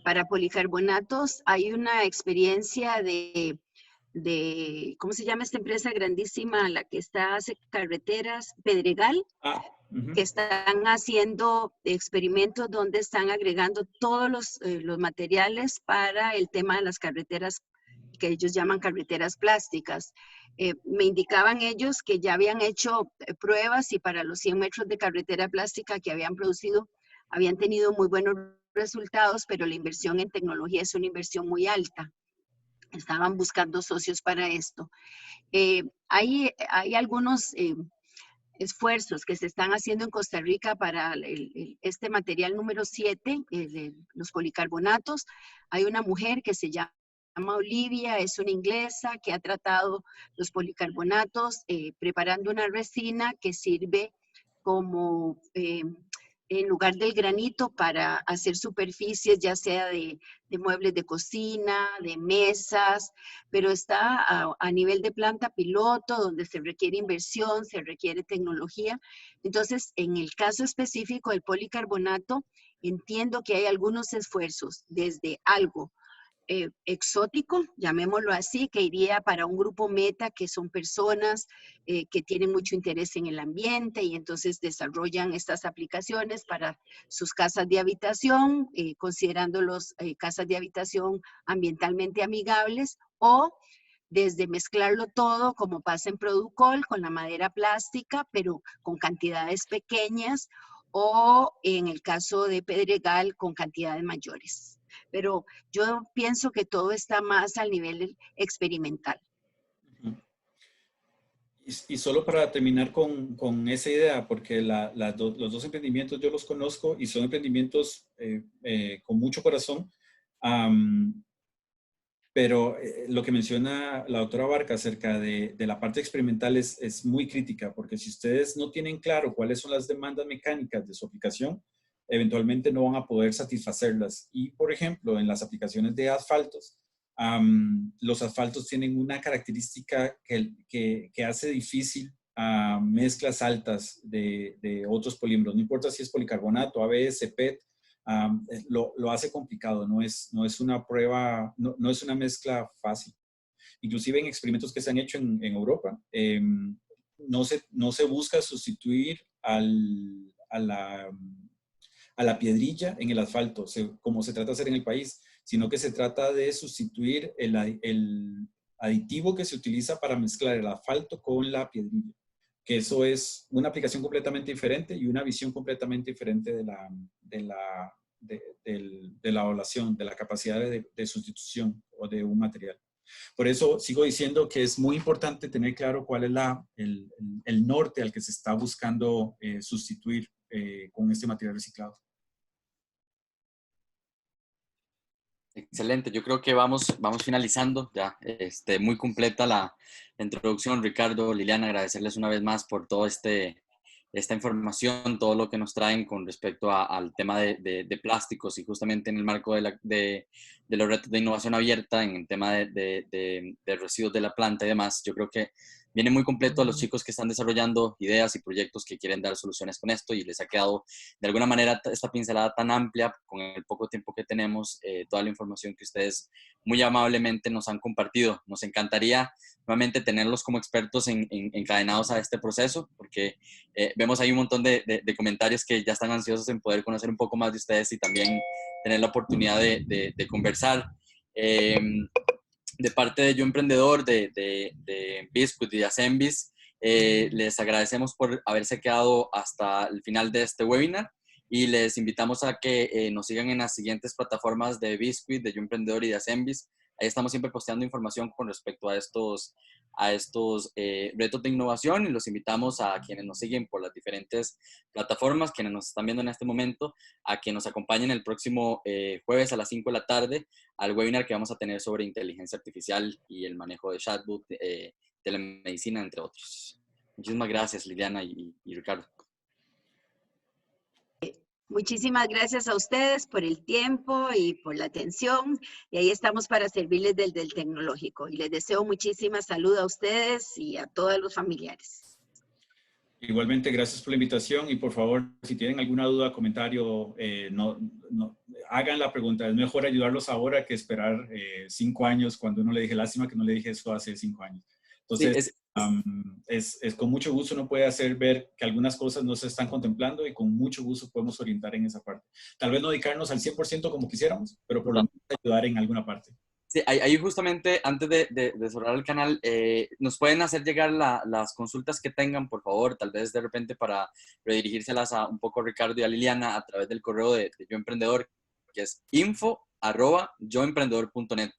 para policarbonatos hay una experiencia ¿cómo se llama esta empresa grandísima, la que hace carreteras? Pedregal, que están haciendo experimentos donde están agregando todos los materiales para el tema de las carreteras, que ellos llaman carreteras plásticas. Me indicaban ellos que ya habían hecho pruebas y para los 100 metros de carretera plástica que habían producido, habían tenido muy buenos resultados, pero la inversión en tecnología es una inversión muy alta. Estaban buscando socios para esto. Hay algunos esfuerzos que se están haciendo en Costa Rica para este material número 7, los policarbonatos. Hay una mujer que se llama Olivia, es una inglesa que ha tratado los policarbonatos preparando una resina que sirve como en lugar del granito para hacer superficies, ya sea de muebles de cocina, de mesas, pero está a nivel de planta piloto, donde se requiere inversión, se requiere tecnología. Entonces, en el caso específico del policarbonato, entiendo que hay algunos esfuerzos desde algo exótico, llamémoslo así, que iría para un grupo meta, que son personas que tienen mucho interés en el ambiente y entonces desarrollan estas aplicaciones para sus casas de habitación, considerando las casas de habitación ambientalmente amigables, o desde mezclarlo todo, como pasa en Producol, con la madera plástica, pero con cantidades pequeñas, o en el caso de Pedregal, con cantidades mayores. Pero yo pienso que todo está más al nivel experimental. Y solo para terminar con esa idea, porque los dos emprendimientos yo los conozco y son emprendimientos con mucho corazón, pero lo que menciona la doctora Barca acerca de la parte experimental es muy crítica, porque si ustedes no tienen claro cuáles son las demandas mecánicas de su aplicación, eventualmente no van a poder satisfacerlas. Y, por ejemplo, en las aplicaciones de asfaltos, los asfaltos tienen una característica que hace difícil mezclas altas de otros polímeros. No importa si es policarbonato, ABS, PET, lo hace complicado. No es una prueba, no es una mezcla fácil. Inclusive en experimentos que se han hecho en Europa, no se busca sustituir a la piedrilla en el asfalto, como se trata de hacer en el país. sino que se trata de sustituir el aditivo que se utiliza para mezclar el asfalto con la piedrilla, que eso es una aplicación completamente diferente y una visión completamente diferente de la evaluación, de la capacidad de sustitución o de un material. Por eso sigo diciendo que es muy importante tener claro cuál es el norte al que se está buscando sustituir con este material reciclado. Excelente, yo creo que vamos finalizando ya. Muy completa la introducción, Ricardo, Liliana, agradecerles una vez más por todo esta información, todo lo que nos traen con respecto al tema de plásticos y justamente en el marco de los retos de innovación abierta, en el tema de residuos de la planta y demás. Yo creo que viene muy completo a los chicos que están desarrollando ideas y proyectos que quieren dar soluciones con esto y les ha quedado de alguna manera esta pincelada tan amplia con el poco tiempo que tenemos, toda la información que ustedes muy amablemente nos han compartido. Nos encantaría nuevamente tenerlos como expertos encadenados a este proceso, porque vemos ahí un montón de comentarios que ya están ansiosos en poder conocer un poco más de ustedes y también tener la oportunidad de conversar. De parte de Yo Emprendedor, de Biscuit y de Asembis, les agradecemos por haberse quedado hasta el final de este webinar y les invitamos a que nos sigan en las siguientes plataformas de Biscuit, de Yo Emprendedor y de Asembis. Ahí estamos siempre posteando información con respecto a estos retos de innovación y los invitamos a quienes nos siguen por las diferentes plataformas, quienes nos están viendo en este momento, a que nos acompañen el próximo jueves a las 5 de la tarde al webinar que vamos a tener sobre inteligencia artificial y el manejo de chatbot, telemedicina, entre otros. Muchísimas gracias, Liliana y Ricardo. Muchísimas gracias a ustedes por el tiempo y por la atención. Y ahí estamos para servirles del tecnológico. Y les deseo muchísima salud a ustedes y a todos los familiares. Igualmente, gracias por la invitación y por favor, si tienen alguna duda, comentario, hagan la pregunta. Es mejor ayudarlos ahora que esperar 5 años cuando uno le dije, lástima que no le dije eso hace 5 años. Entonces, sí, es con mucho gusto uno puede hacer ver que algunas cosas no se están contemplando y con mucho gusto podemos orientar en esa parte. Tal vez no dedicarnos al 100% como quisiéramos, pero por lo menos ayudar en alguna parte. Sí, ahí justamente antes de cerrar el canal, nos pueden hacer llegar las consultas que tengan, por favor, tal vez de repente para redirigírselas a un poco a Ricardo y a Liliana a través del correo de Yo Emprendedor, que es info@yoemprendedor.net.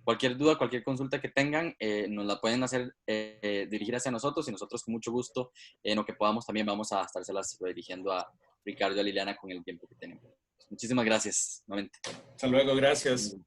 Cualquier duda, cualquier consulta que tengan, nos la pueden hacer dirigir hacia nosotros y nosotros con mucho gusto, en lo que podamos también vamos a estárselas redirigiendo a Ricardo y a Liliana con el tiempo que tenemos. Muchísimas gracias nuevamente. Hasta luego, gracias.